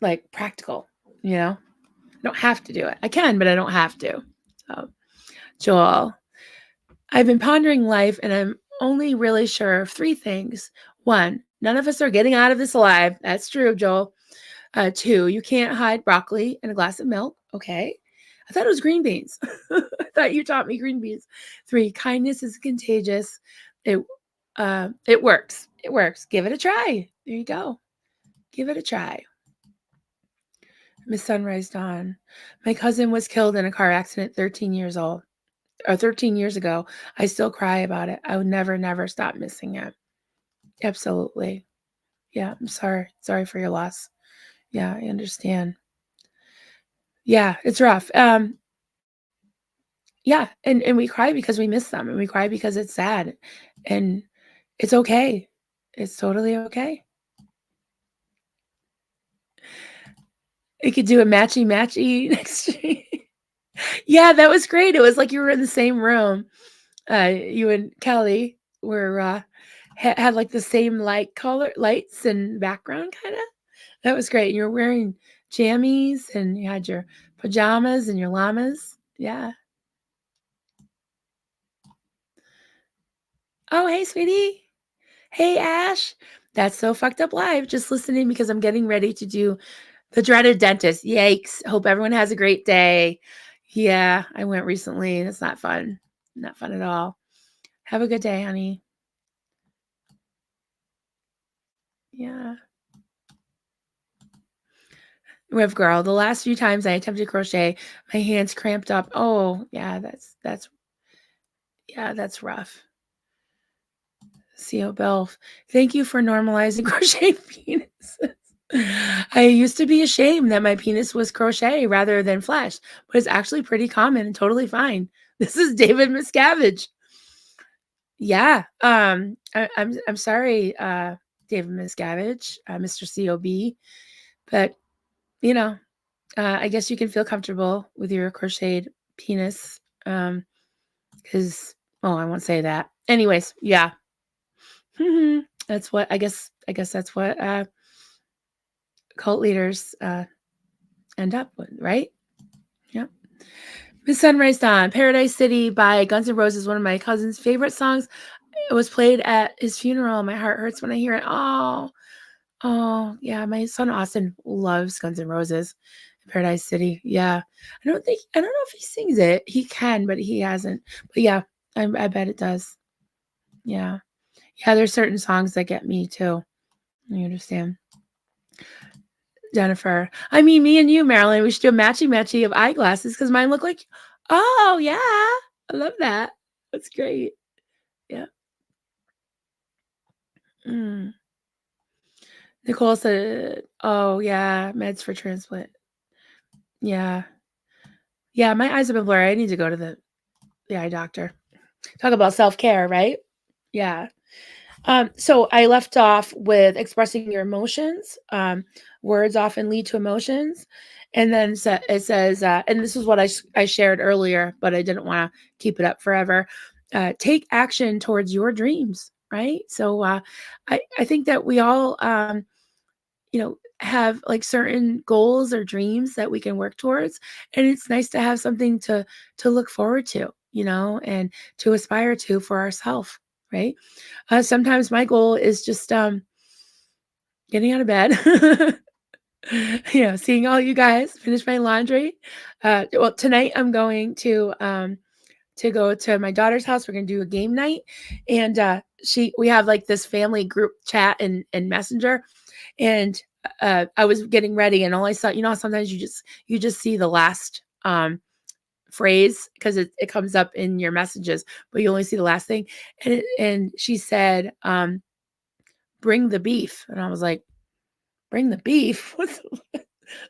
like practical, you know? I don't have to do it. I can, but I don't have to. So, Joel, I've been pondering life and I'm only really sure of three things. One, none of us are getting out of this alive. That's true, Joel. Two, you can't hide broccoli in a glass of milk. Okay. I thought it was green beans. I thought you taught me green beans. Three, kindness is contagious. It it works. It works. Give it a try. There you go. Give it a try. Miss Sunrise Dawn. My cousin was killed in a car accident 13 years old. Or 13 years ago. I still cry about it. I would never stop missing it. Absolutely. Yeah, I'm sorry. Sorry for your loss. Yeah, I understand. Yeah, it's rough. Yeah, and we cry because we miss them, and we cry because it's sad, and it's okay. It's totally okay. We could do a matchy-matchy next Yeah, that was great. It was like you were in the same room. You and Kelly were, had, like, the same light color lights and background kinda. That was great. You were wearing jammies, and you had your pajamas and your llamas. Yeah. "Oh, hey, sweetie. Hey, Ash." That's So Fucked Up Live, just listening because I'm getting ready to do the dreaded dentist. Yikes. Hope everyone has a great day. Yeah, I went recently, and it's not fun. Not fun at all. Have a good day, honey. Yeah. Rev girl, the last few times I attempted crochet, my hands cramped up. Oh, yeah, that's rough. CO Belf, thank you for normalizing crochet penises. I used to be ashamed that my penis was crochet rather than flesh, but it's actually pretty common and totally fine. This is David Miscavige. Yeah, I'm sorry, David Miscavige, Mr. COB, but you know, I guess you can feel comfortable with your crocheted penis, because oh, I won't say that. Anyways, yeah. That's what I guess that's what, cult leaders, end up with, right? Yep. Miss Sunrise Dawn, Paradise City by Guns N' Roses, one of my cousin's favorite songs. It was played at his funeral. My heart hurts when I hear it. Oh, oh, yeah, my son Austin loves Guns N' Roses. Paradise City, yeah. I don't know if he sings it. He can, but he hasn't. But yeah, I bet it does. Yeah. Yeah, there's certain songs that get me too. I understand. Jennifer. I mean, me and you, Marilyn, we should do a matchy-matchy of eyeglasses because mine look like oh, yeah. I love that. That's great. Yeah. Mm. Nicole said, "Oh, yeah, meds for transplant." Yeah. Yeah, my eyes have been blurry. I need to go to the eye doctor. Talk about self-care, right? Yeah. So I left off with expressing your emotions. Words often lead to emotions. And then it says, and this is what I shared earlier, but I didn't want to keep it up forever. Take action towards your dreams, right? So I think that we all, have like certain goals or dreams that we can work towards. And it's nice to have something to look forward to, and to aspire to for ourselves, right? Sometimes my goal is just, getting out of bed, seeing all you guys, finish my laundry. Well, tonight I'm going to go to my daughter's house. We're gonna do a game night, and we have like this family group chat and Messenger, and I was getting ready, and all I saw, how sometimes you just see the last phrase because it comes up in your messages, but you only see the last thing, and she said, "Bring the beef," and I was like, "Bring the beef? What's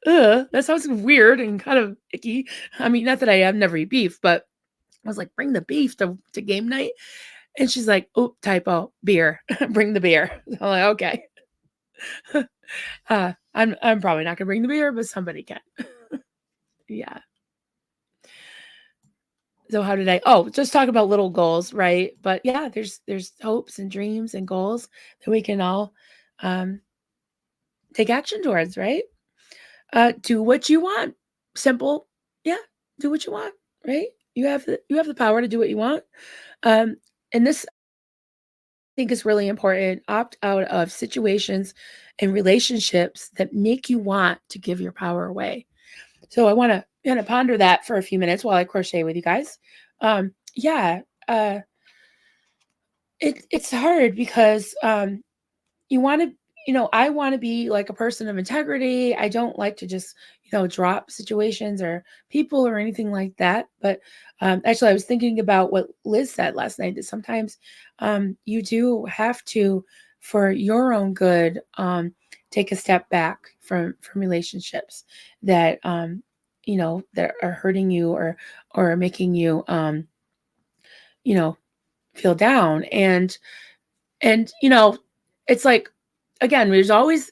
that sounds weird and kind of icky." I mean, not that I have never eat beef, but I was like, "Bring the beef to game night?" And she's like, "Oh, typo, beer. Bring the beer." I'm like, "Okay." I'm probably not gonna bring the beer, but somebody can. Yeah. So how did I oh, just talk about little goals, right? But yeah, there's hopes and dreams and goals that we can all um take action towards, right? Do what you want. Simple. Yeah, do what you want, right? You have the power to do what you want. Um, and this I think is really important. Opt out of situations and relationships that make you want to give your power away. So I want to kind of ponder that for a few minutes while I crochet with you guys. Yeah, it's hard because you want to, I want to be like a person of integrity. I don't like to just, drop situations or people or anything like that. But actually, I was thinking about what Liz said last night that sometimes you do have to, for your own good, take a step back from relationships that that are hurting you or making you you know feel down. And it's like, again, there's always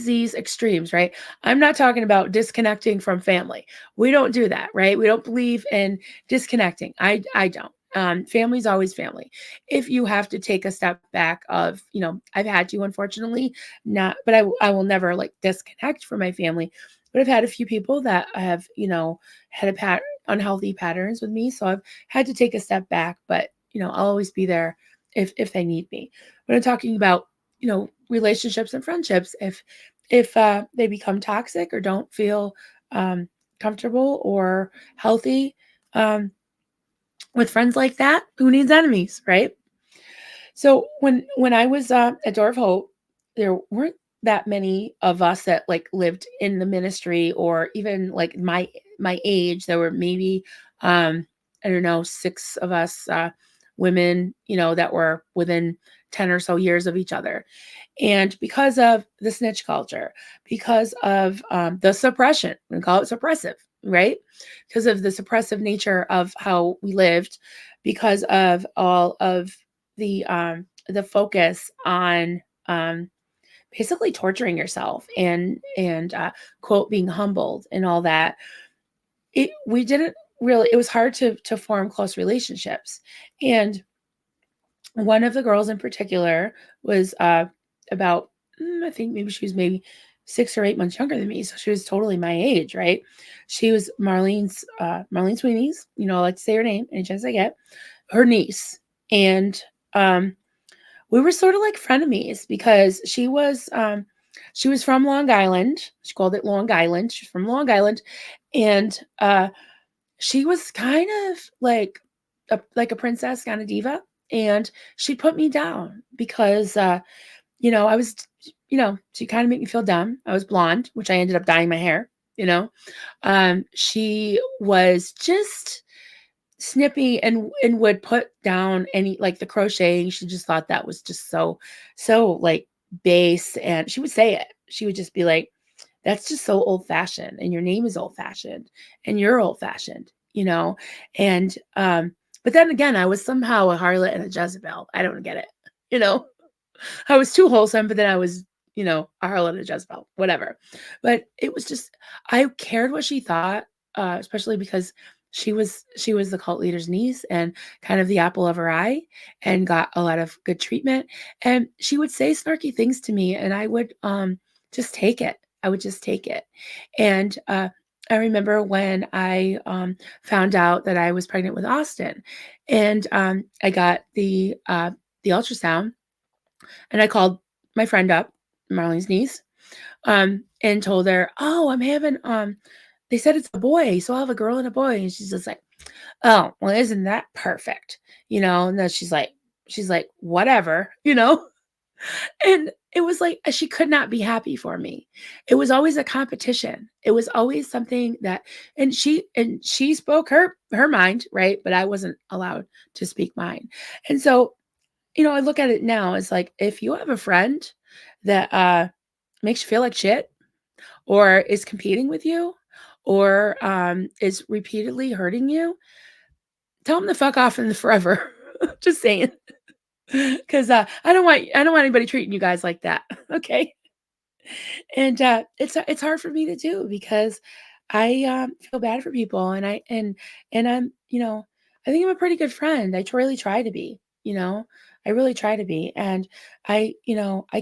these extremes, right? I'm not talking about disconnecting from family. We don't do that, right? We don't believe in disconnecting. I don't. Family's always family. If you have to take a step back of, I've had to, unfortunately, not, but I will never like disconnect from my family. But I've had a few people that have, had unhealthy patterns with me. So I've had to take a step back, but I'll always be there if they need me. But I'm talking about, relationships and friendships. If they become toxic or don't feel comfortable or healthy with friends like that, who needs enemies, right? So when I was at Door of Hope, there weren't that many of us that like lived in the ministry or even like my age. There were maybe I don't know, 6 of us women, that were within 10 or so years of each other. And because of the snitch culture, because of the suppression, we call it suppressive, right? Because of the suppressive nature of how we lived, because of all of the focus on basically torturing yourself and quote being humbled and all that. We didn't really. It was hard to form close relationships, and one of the girls in particular was about I think maybe she was maybe 6 or 8 months younger than me, so she was totally my age, right? She was Marlene Sweeney's, I like to say her name any chance I get, her niece. And we were sort of like frenemies because she was from Long Island. She called it Long Island. She's from Long Island, and she was kind of like a princess, kind of diva, and she put me down because I was, she kind of made me feel dumb. I was blonde, which I ended up dyeing my hair. You know, she was just snippy and would put down any like the crocheting. She just thought that was just so like base, and she would say it. She would just be like, "That's just so old fashioned, and your name is old fashioned, and you're old fashioned," And but then again, I was somehow a harlot and a Jezebel. I don't get it, you know. I was too wholesome, but then I was, a harlot and a Jezebel, whatever. But it was just, I cared what she thought, especially because she was the cult leader's niece and kind of the apple of her eye, and got a lot of good treatment. And she would say snarky things to me, and I would just take it. I would just take it. And I remember when I found out that I was pregnant with Austin, and I got the ultrasound, and I called my friend up, Marlene's niece, and told her, "Oh, I'm having they said it's a boy, so I'll have a girl and a boy." And she's just like, "Oh, well, isn't that perfect?" And then she's like, "Whatever," And it was like she could not be happy for me. It was always a competition. It was always something that, and she spoke her mind, right? But I wasn't allowed to speak mine. And so I look at it now as like, if you have a friend that makes you feel like shit, or is competing with you, or is repeatedly hurting you, tell them to fuck off in the forever. Just saying, because I don't want anybody treating you guys like that. Okay, and it's hard for me to do because I feel bad for people, and I'm I think I'm a pretty good friend. Really try to be, you know? I really try to be, and I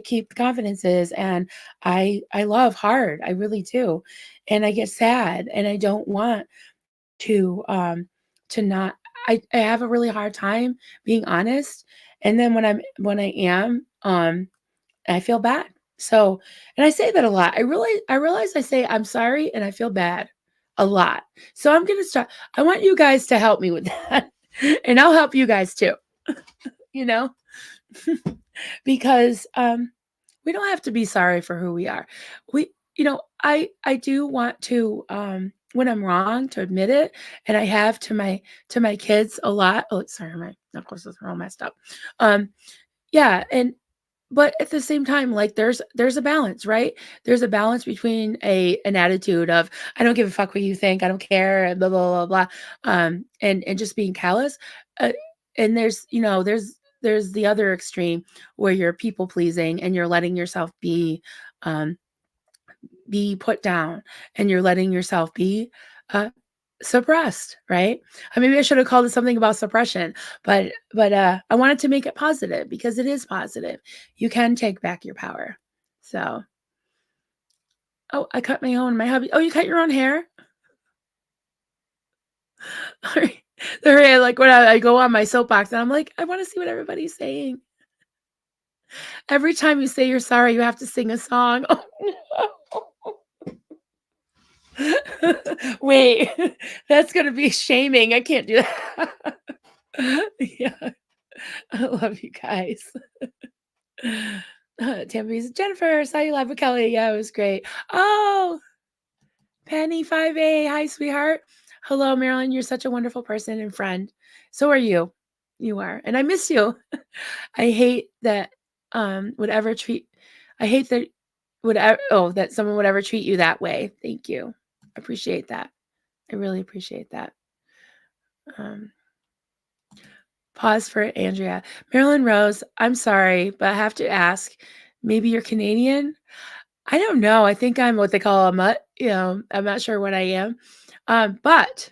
keep the confidences, and I love hard, I really do, and I get sad, and I don't want to, to not I have a really hard time being honest, and then when I am, I feel bad. So, and I say that a lot. I realize I say I'm sorry and I feel bad a lot. So I'm gonna start. I want you guys to help me with that, and I'll help you guys too. You know, because we don't have to be sorry for who we are. I do want to when I'm wrong to admit it, and I have to my kids a lot. Oh, sorry, my knuckles are all messed up. Um, yeah, and but at the same time, like there's a balance, right? There's a balance between a an attitude of I don't give a fuck what you think, I don't care, and blah blah blah blah, and just being callous. Uh, and there's the other extreme where you're people pleasing and you're letting yourself um, be put down and you're letting yourself be uh, suppressed, right? Maybe I should have called it something about suppression, but I wanted to make it positive because it is positive. You can take back your power. So, oh, I cut my hubby. Oh, you cut your own hair? Sorry. Sorry, like when I go on my soapbox and I'm like, I want to see what everybody's saying. Every time you say you're sorry, you have to sing a song. Oh, no. Wait, that's gonna be shaming. I can't do that. Yeah, I love you guys. Tammy's Jennifer, saw you live with Kelly. Yeah, it was great. Oh, Penny 5A. Hi, sweetheart. Hello, Marilyn. You're such a wonderful person and friend. So are you. You are. And I miss you. I hate that would ever treat I hate that that someone would ever treat you that way. Thank you. Appreciate that. I really appreciate that. Um Pause for Andrea. Marilyn Rose, I'm sorry, but I have to ask, maybe you're Canadian? I don't know. I think I'm what they call a mutt. I'm not sure what I am. But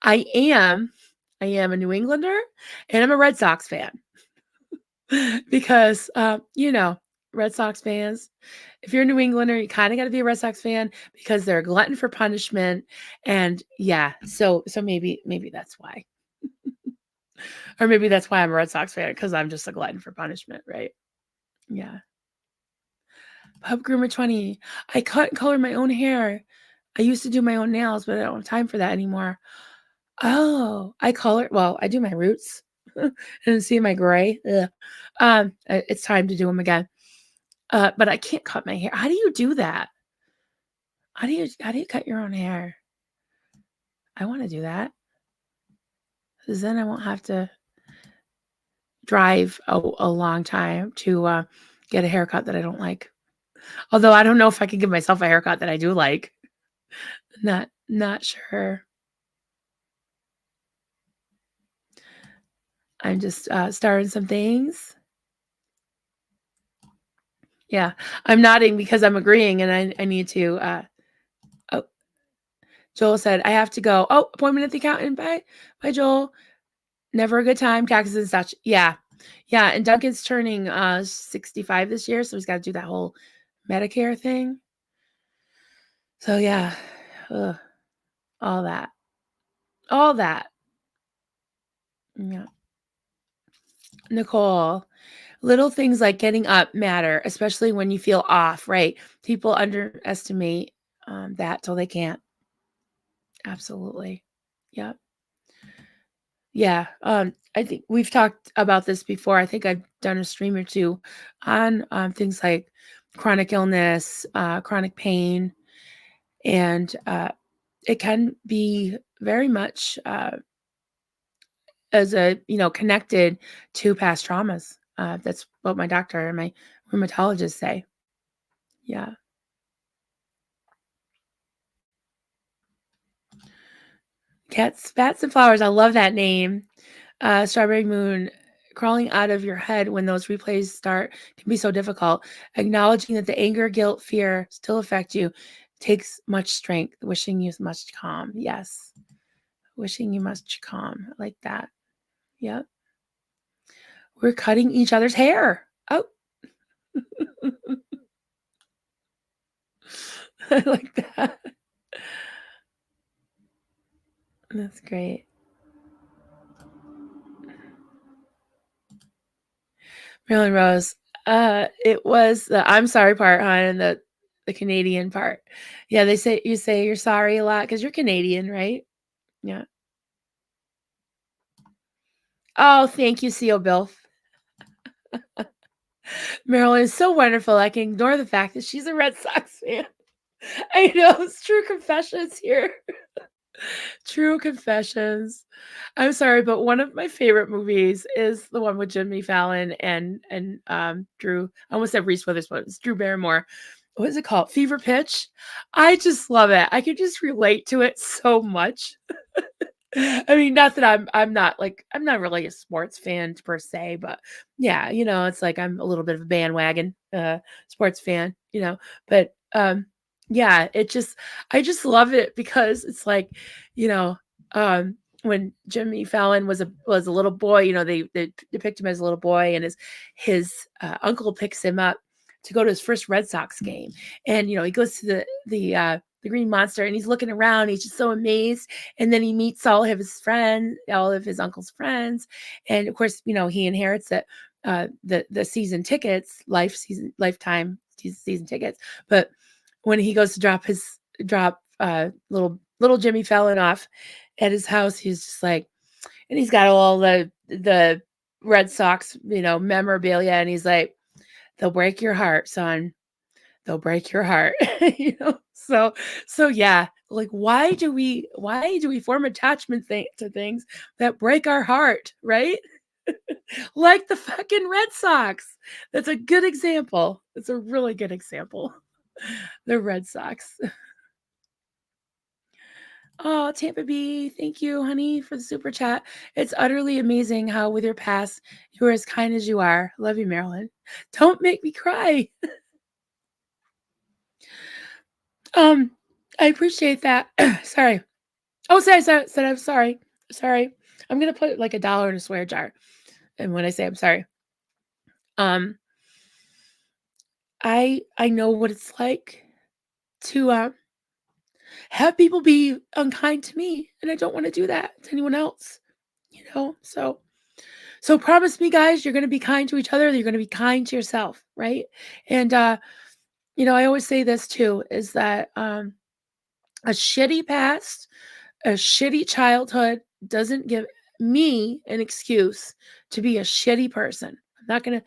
I am I am a New Englander and I'm a Red Sox fan because Red Sox fans, if you're a New Englander, you kind of got to be a Red Sox fan because they're a glutton for punishment. And yeah, so maybe that's why. Or maybe that's why I'm a Red Sox fan because I'm just a glutton for punishment, right? Yeah. Pub Groomer 20. I cut and color my own hair. I used to do my own nails, but I don't have time for that anymore. Oh, I do my roots and see my gray. Ugh. It's time to do them again. But I can't cut my hair. How do you do that? How do you cut your own hair? I want to do that because then I won't have to drive a long time to get a haircut that I don't like. Although I don't know if I can give myself a haircut that I do like. Not sure. I'm just starting some things. Yeah, I'm nodding because I'm agreeing, and I need to. Oh, Joel said I have to go. Oh, appointment at the accountant. Bye, Joel. Never a good time. Taxes and such. Yeah, yeah. And Duncan's turning 65 this year, so he's got to do that whole Medicare thing. So yeah, ugh, all that, all that. Yeah, Nicole. Little things like getting up matter, especially when you feel off. Right? People underestimate that till they can't. Absolutely. Yeah. Yeah, I think we've talked about this before. I think I've done a stream or two on things like chronic illness, chronic pain, and it can be very much as connected to past traumas. That's what my doctor and my rheumatologist say. Yeah. Cats, bats, and flowers. I love that name. Strawberry Moon, crawling out of your head when those replays start can be so difficult. Acknowledging that the anger, guilt, fear still affect you takes much strength. Wishing you much calm. Yes. Wishing you much calm. I like that. Yep. We're cutting each other's hair. Oh, I like that. That's great. Marilyn Rose. It was the I'm sorry part, huh, and the Canadian part. Yeah, they say you say you're sorry a lot because you're Canadian, right? Yeah. Oh, thank you, Seal Bill. Marilyn is so wonderful. I can ignore the fact that she's a Red Sox fan. I know it's true confessions here. True confessions. I'm sorry, but one of my favorite movies is the one with Jimmy Fallon and Drew. I almost said Reese Witherspoon. It's Drew Barrymore. What is it called? Fever Pitch. I just love it. I can just relate to it so much. I mean, not that I'm not like I'm not really a sports fan per se, but yeah, it's like I'm a little bit of a bandwagon sports fan, but yeah, I just love it because it's like, you know, when Jimmy Fallon was a little boy, they depict him as a little boy and his uncle picks him up to go to his first Red Sox game. And he goes to the Green Monster and he's looking around, he's just so amazed, and then he meets all of his uncle's friends, and of course, he inherits the season tickets, lifetime season tickets. But when he goes to drop little Jimmy Fallon off at his house, he's just like, and he's got all the Red Sox, memorabilia, and he's like, "They'll break your heart, son. They'll break your heart." So yeah, like why do we form attachment to things that break our heart, right? Like the fucking Red Sox. That's a good example. It's a really good example. The Red Sox. Oh, Tampa B, thank you, honey, for the super chat. It's utterly amazing how, with your past, you are as kind as you are. Love you, Marilyn. Don't make me cry. Um, I appreciate that. Sorry. Oh, said I'm sorry. Sorry. I'm gonna put like $1 in a swear jar. And when I say I'm sorry, um, I know what it's like to have people be unkind to me, and I don't want to do that to anyone else. So promise me, guys, you're gonna be kind to each other. You're gonna be kind to yourself, right? And I always say this too: is that a shitty past, a shitty childhood doesn't give me an excuse to be a shitty person. I'm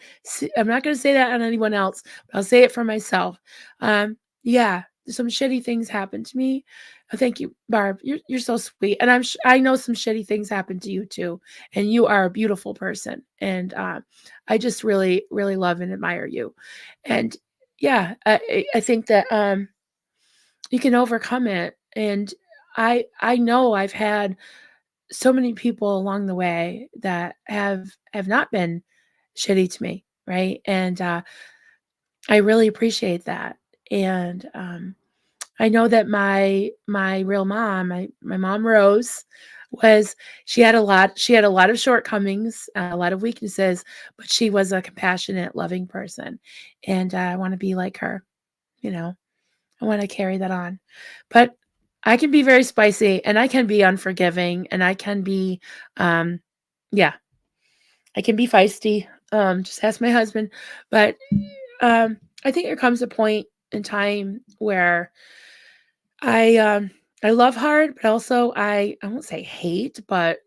not gonna say that on anyone else, but I'll say it for myself. Yeah, some shitty things happened to me. Thank you, Barb. You're so sweet, and I know some shitty things happened to you too, and you are a beautiful person, and I just really really love and admire you, and yeah, I think that you can overcome it, and I know I've had so many people along the way that have not been shitty to me, right? And I really appreciate that. And I know that my real mom, my mom Rose, was she had a lot of shortcomings, a lot of weaknesses, but she was a compassionate, loving person, and I want to be like her. You know, I want to carry that on. But I can be very spicy and I can be unforgiving and I can be yeah, I can be feisty. Just ask my husband. But I think there comes a point in time where I love hard, but also I won't say hate, but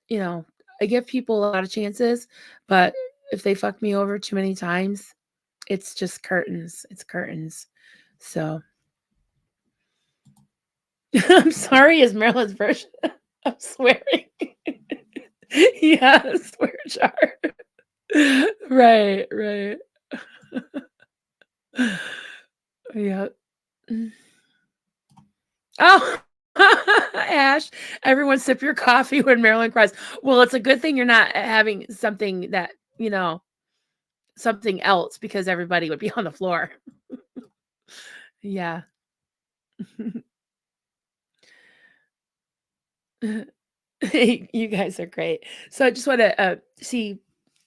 you know, I give people a lot of chances, but if they fuck me over too many times, it's just curtains. It's curtains. So I'm sorry is Marilyn's version of swearing. Yeah, swear jar. Right, right. Yeah. Mm. Oh, Ash, everyone sip your coffee when Marilyn cries. Well, it's a good thing you're not having something something else because everybody would be on the floor. Yeah. You guys are great. So I just wanna, see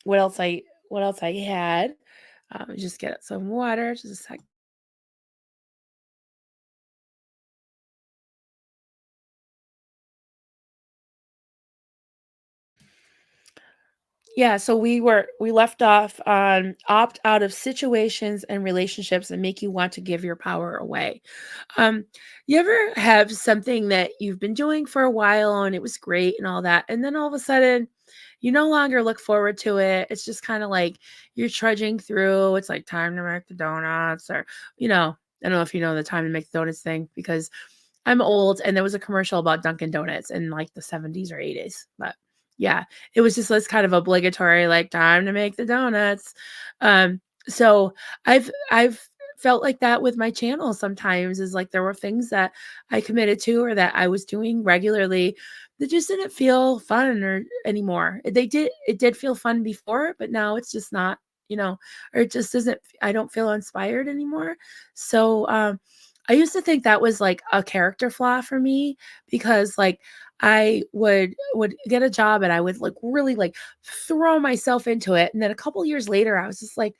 what else I had. Just get some water, just a sec. Yeah, so we left off on opt out of situations and relationships that make you want to give your power away. Um, you ever have something that you've been doing for a while and it was great and all that, and then all of a sudden you no longer look forward to it. It's just kind of like you're trudging through. It's like time to make the donuts, or I don't know if you know the time to make the donuts thing because I'm old and there was a commercial about Dunkin' Donuts in like the 70s or 80s. But yeah, it was just this kind of obligatory like time to make the donuts. So I've felt like that with my channel sometimes is like there were things that I committed to or that I was doing regularly that just didn't feel fun or anymore. It did feel fun before, but now it's just not, or it just doesn't I don't feel inspired anymore. So I used to think that was like a character flaw for me because like I would get a job and I would like really like throw myself into it. And then a couple years later, I was just like,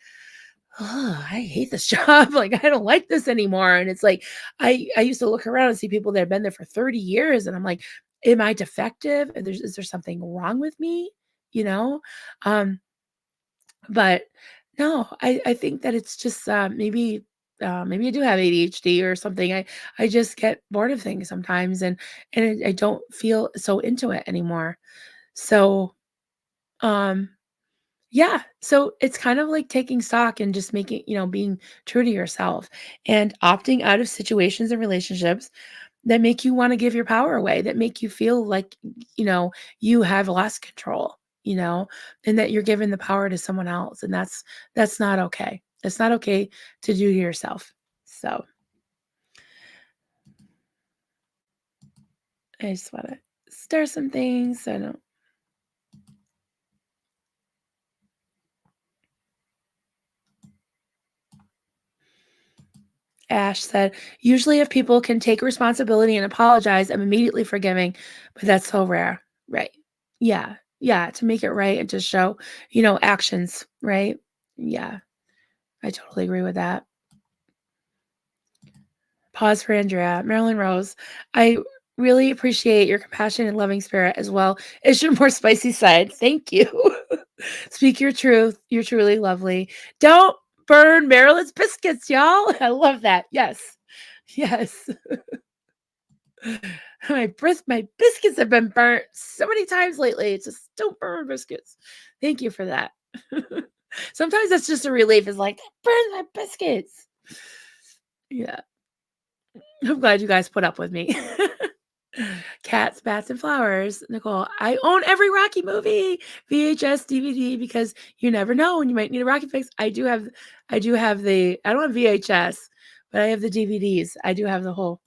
oh, I hate this job. Like I don't like this anymore. And it's like I used to look around and see people that have been there for 30 years. And I'm like, am I defective? Is there something wrong with me? You know? Um, but no, I think that it's just, maybe I do have ADHD or something. I just get bored of things sometimes and I don't feel so into it anymore. So, um, yeah, so it's kind of like taking stock and just making, being true to yourself and opting out of situations and relationships that make you wanna give your power away, that make you feel like, you know, you have lost control, and that you're giving the power to someone else, and that's not okay. It's not okay to do to yourself. So, I just wanna stir some things so I don't. Ash said, "Usually if people can take responsibility and apologize, I'm immediately forgiving, but that's so rare." Right. Yeah. Yeah, to make it right and to show, actions, right? Yeah, I totally agree with that. Pause for Andrea. Marilyn Rose, I really appreciate your compassion and loving spirit as well as your more spicy side. Thank you. Speak your truth. You're truly lovely. Don't burn Marilyn's biscuits, y'all. I love that. Yes. Yes. My biscuits have been burnt so many times lately. It's just don't burn biscuits. Thank you for that. Sometimes that's just a relief. It's like burn my biscuits. Yeah. I'm glad you guys put up with me. Cats, bats, and flowers. Nicole, I own every Rocky movie, VHS, DVD, because you never know when you might need a Rocky fix. I don't have VHS, but I have the DVDs. I do have the whole,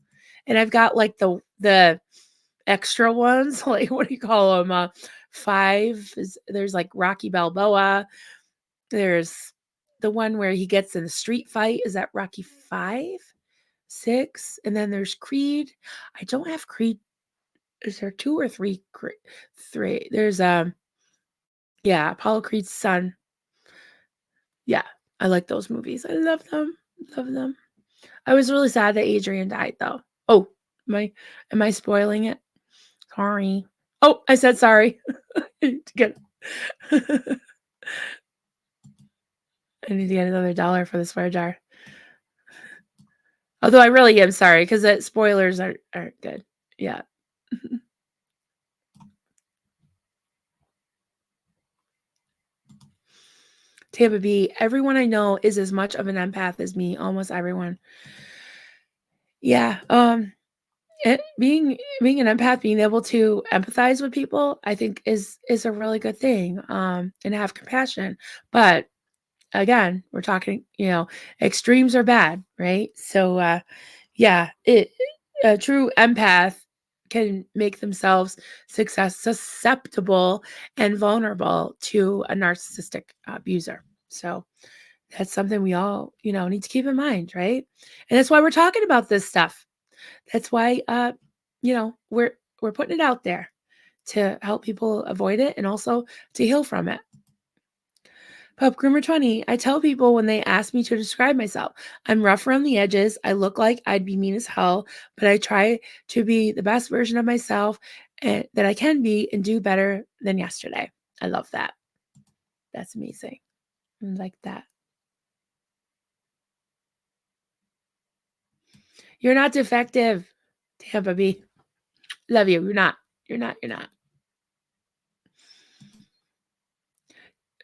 and I've got like the extra ones. Like what do you call them? There's like Rocky Balboa. There's the one where he gets in a street fight. Is that Rocky 5? 6? And then there's Creed. I don't have Creed. Is there 2 or 3 3? There's, yeah, Apollo Creed's son. Yeah, I like those movies. I love them, love them. I was really sad that Adrian died, though. Oh, am I spoiling it? Sorry. Oh, I said sorry. I need to get I need to get another dollar for the swear jar. Although I really am sorry 'cause the spoilers aren't good. Yeah. Tampa B, everyone I know is as much of an empath as me, almost everyone. Yeah, being an empath, being able to empathize with people, I think is a really good thing, and have compassion. But again, we're talking, extremes are bad, right? So, yeah, a true empath can make themselves susceptible and vulnerable to a narcissistic abuser. So that's something we all, need to keep in mind, right? And that's why we're talking about this stuff. That's why, we're we're putting it out there to help people avoid it and also to heal from it. Pup Groomer 20, I tell people when they ask me to describe myself, I'm rough around the edges. I look like I'd be mean as hell, but I try to be the best version of myself that I can be and do better than yesterday. I love that. That's amazing. I like that. You're not defective, Tampa B. Love you. You're not. You're not. You're not.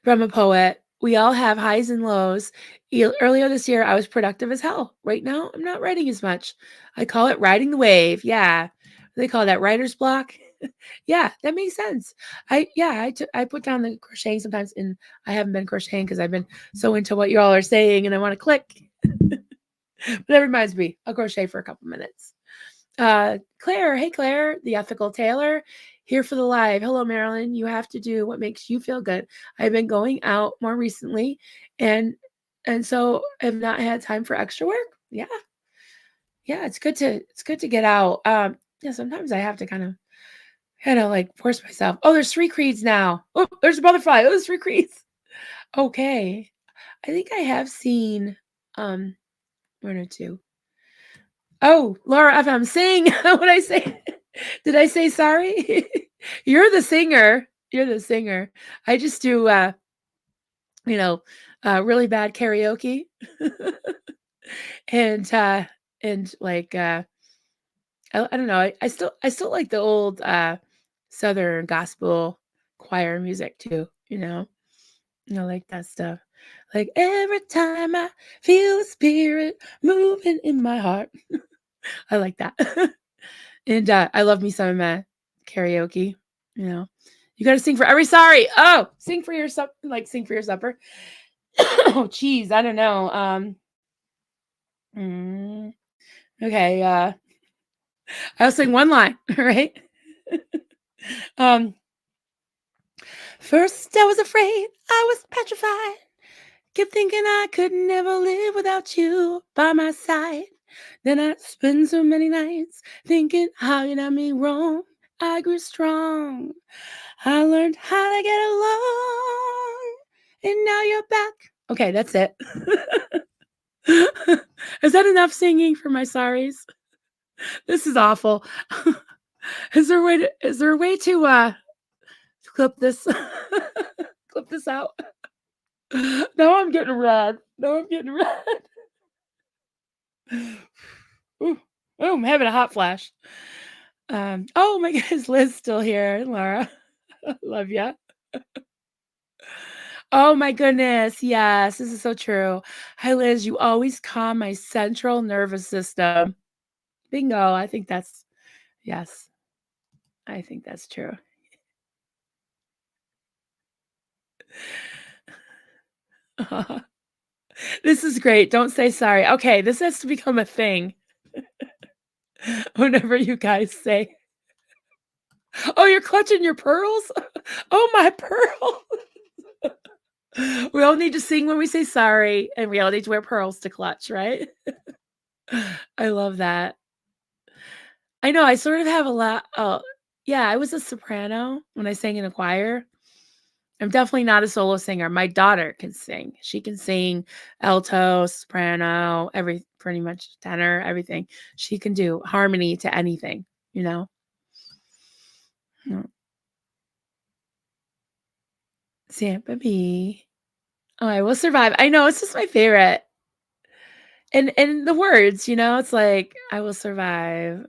From a poet. We all have highs and lows. Earlier this year, I was productive as hell. Right now, I'm not writing as much. I call it riding the wave. Yeah. They call that writer's block. Yeah, that makes sense. I put down the crocheting sometimes, and I haven't been crocheting because I've been so into what you all are saying, and I want to click. But that reminds me, I'll crochet for a couple minutes. Claire, hey Claire, the ethical tailor, here for the live. Hello, Marilyn. You have to do what makes you feel good. I've been going out more recently, and so I've not had time for extra work. Yeah, it's good to get out. Yeah, sometimes I have to kind of like force myself. Oh, there's 3 creeds now. Oh, there's a butterfly. Oh, there's 3 creeds. Okay, I think I have seen 1 or 2. Oh, Laura FM, sing. What I say? Did I say sorry? You're the singer. You're the singer. I just do, really bad karaoke, and like I don't know. I still like the old Southern gospel choir music too. Like that stuff. Like every time I feel the spirit moving in my heart. I like that. And I love me some karaoke. You got to sing for every sorry. Oh, sing for your supper. Like sing for your supper. Oh, geez, I don't know. Mm, okay. I'll sing one line, right? um, First I was afraid, I was petrified. Kept thinking I could never live without you by my side. Then I spent so many nights thinking how you done me wrong. I grew strong. I learned how to get along. And now you're back. Okay, that's it. Is that enough singing for my sorries? This is awful. Is there a way to clip this clip this out? Now I'm getting red. Ooh, I'm having a hot flash. Oh my goodness, Liz still here. Laura, love ya. Oh my goodness, yes, this is so true. Hi, Liz. You always calm my central nervous system. Bingo. I think that's yes. I think that's true. This is great. Don't say sorry. Okay, this has to become a thing. Whenever you guys say, "Oh, you're clutching your pearls." Oh, my pearl. We all need to sing when we say sorry, and we all need to wear pearls to clutch, right? I love that. I know, I sort of have a lot yeah, I was a soprano when I sang in a choir. I'm definitely not a solo singer. My daughter can sing. She can sing alto, soprano, pretty much tenor, everything. She can do harmony to anything, you know? Mm. Sampa Bee. Oh, I will survive. I know, it's just my favorite. And the words, it's like, "I will survive.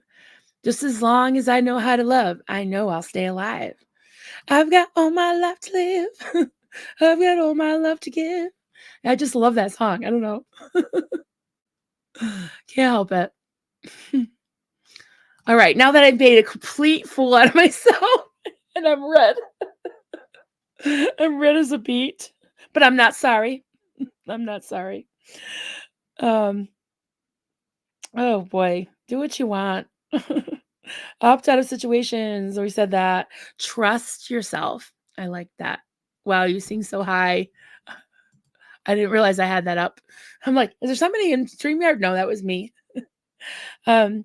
Just as long as I know how to love, I know I'll stay alive. I've got all my life to live. I've got all my love to give." I just love that song. I don't know. Can't help it. All right, now that I've made a complete fool out of myself and I'm red. I'm red as a beet, but I'm not sorry. I'm not sorry. Um, oh boy, do what you want. Opt out of situations. We said that. Trust yourself. I like that. Wow, you sing so high. I didn't realize I had that up. I'm like, is there somebody in StreamYard? No, that was me. Um,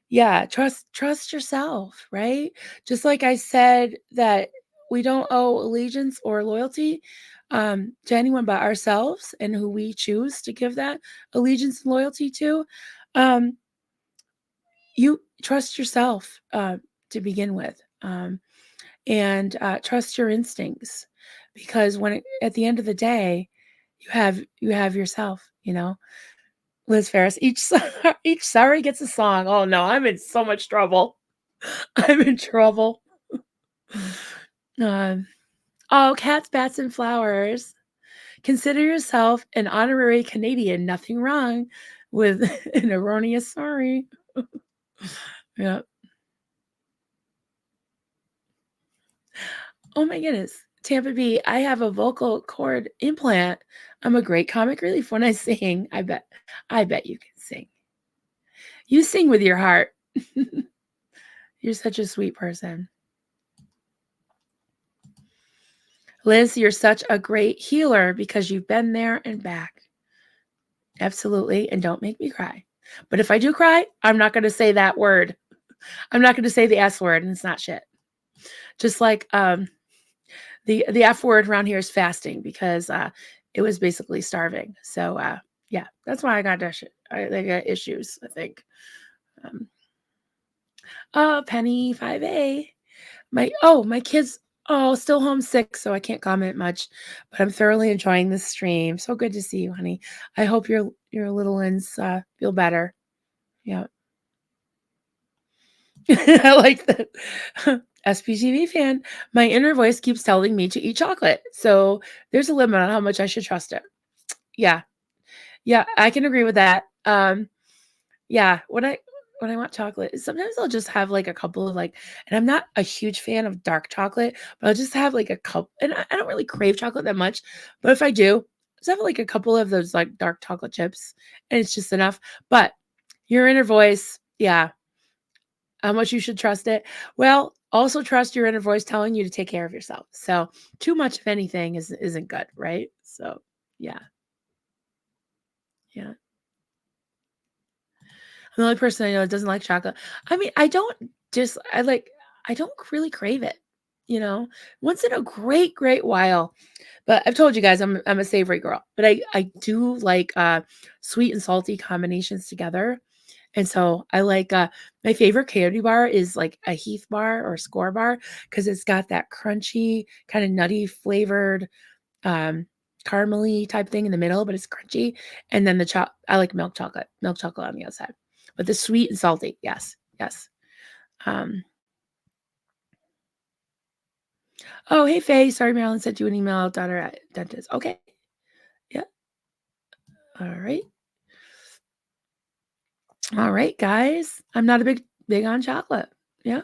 Yeah, trust yourself, right? Just like I said that we don't owe allegiance or loyalty to anyone but ourselves and who we choose to give that allegiance and loyalty to. Um, you trust yourself to begin with, and trust your instincts because at the end of the day, you have yourself. Liz Ferris, each sorry gets a song. Oh no, I'm in so much trouble. I'm in trouble. Um, oh, cats, bats, and flowers. Consider yourself an honorary Canadian. Nothing wrong with an erroneous sorry. Yeah. Oh my goodness. Tampa B, I have a vocal cord implant. I'm a great comic relief when I sing. I bet you can sing. You sing with your heart. You're such a sweet person. Liz, you're such a great healer because you've been there and back. Absolutely. And don't make me cry. But if I do cry, I'm not going to say that word. I'm not going to say the S word, and it's not shit. Just like the F word around here is fasting because it was basically starving. So yeah, that's why I got that shit. I got issues, I think. Um, oh, Penny 5A. My kids still homesick, so I can't comment much, but I'm thoroughly enjoying this stream. So good to see you, honey. I hope your little ones feel better. Yeah. I like that. SPTV fan. My inner voice keeps telling me to eat chocolate. So there's a limit on how much I should trust it. Yeah. Yeah, I can agree with that. Yeah, when I want chocolate, sometimes I'll just have like a couple of and I'm not a huge fan of dark chocolate, but I'll just have like a couple and I don't really crave chocolate that much, but if I do, just have like a couple of those like dark chocolate chips and it's just enough. But your inner voice, yeah, how much you should trust it. Well, also trust your inner voice telling you to take care of yourself. So too much of anything isn't good, right? So yeah, yeah. I'm the only person I know that doesn't like chocolate. I mean, I don't really crave it, you know, once in a great while. But I've told you guys I'm a savory girl, but I do like sweet and salty combinations together. And so I like my favorite candy bar is like a Heath bar or Score bar because it's got that crunchy, kind of nutty flavored um caramely type thing in the middle, but it's crunchy. And then I like milk chocolate on the outside. But the sweet and salty, yes, yes. Um, oh, hey Faye, sorry Marilyn sent you an email, daughter at dentist. Okay, yeah, all right, guys. I'm not a big on chocolate. Yeah,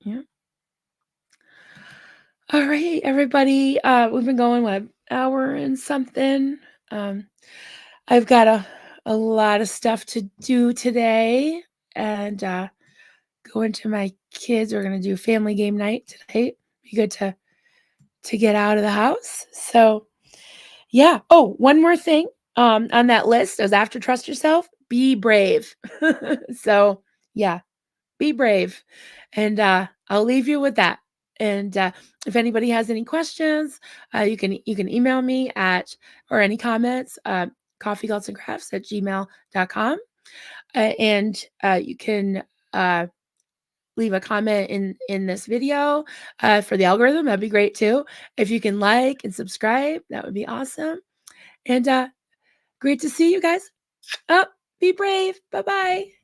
yeah. All right, everybody. We've been going what hour and something. Um, I've got a lot of stuff to do today, and going to my kids. We're gonna do family game night today. Be good to get out of the house. So yeah. Oh, one more thing on that list is after trust yourself, be brave. So yeah, be brave. And I'll leave you with that. And if anybody has any questions, you can email me at or any comments, coffeecultsandcrafts@gmail.com. And you can leave a comment in this video for the algorithm. That'd be great too. If you can like and subscribe, that would be awesome. And great to see you guys. Up, be brave. Bye bye.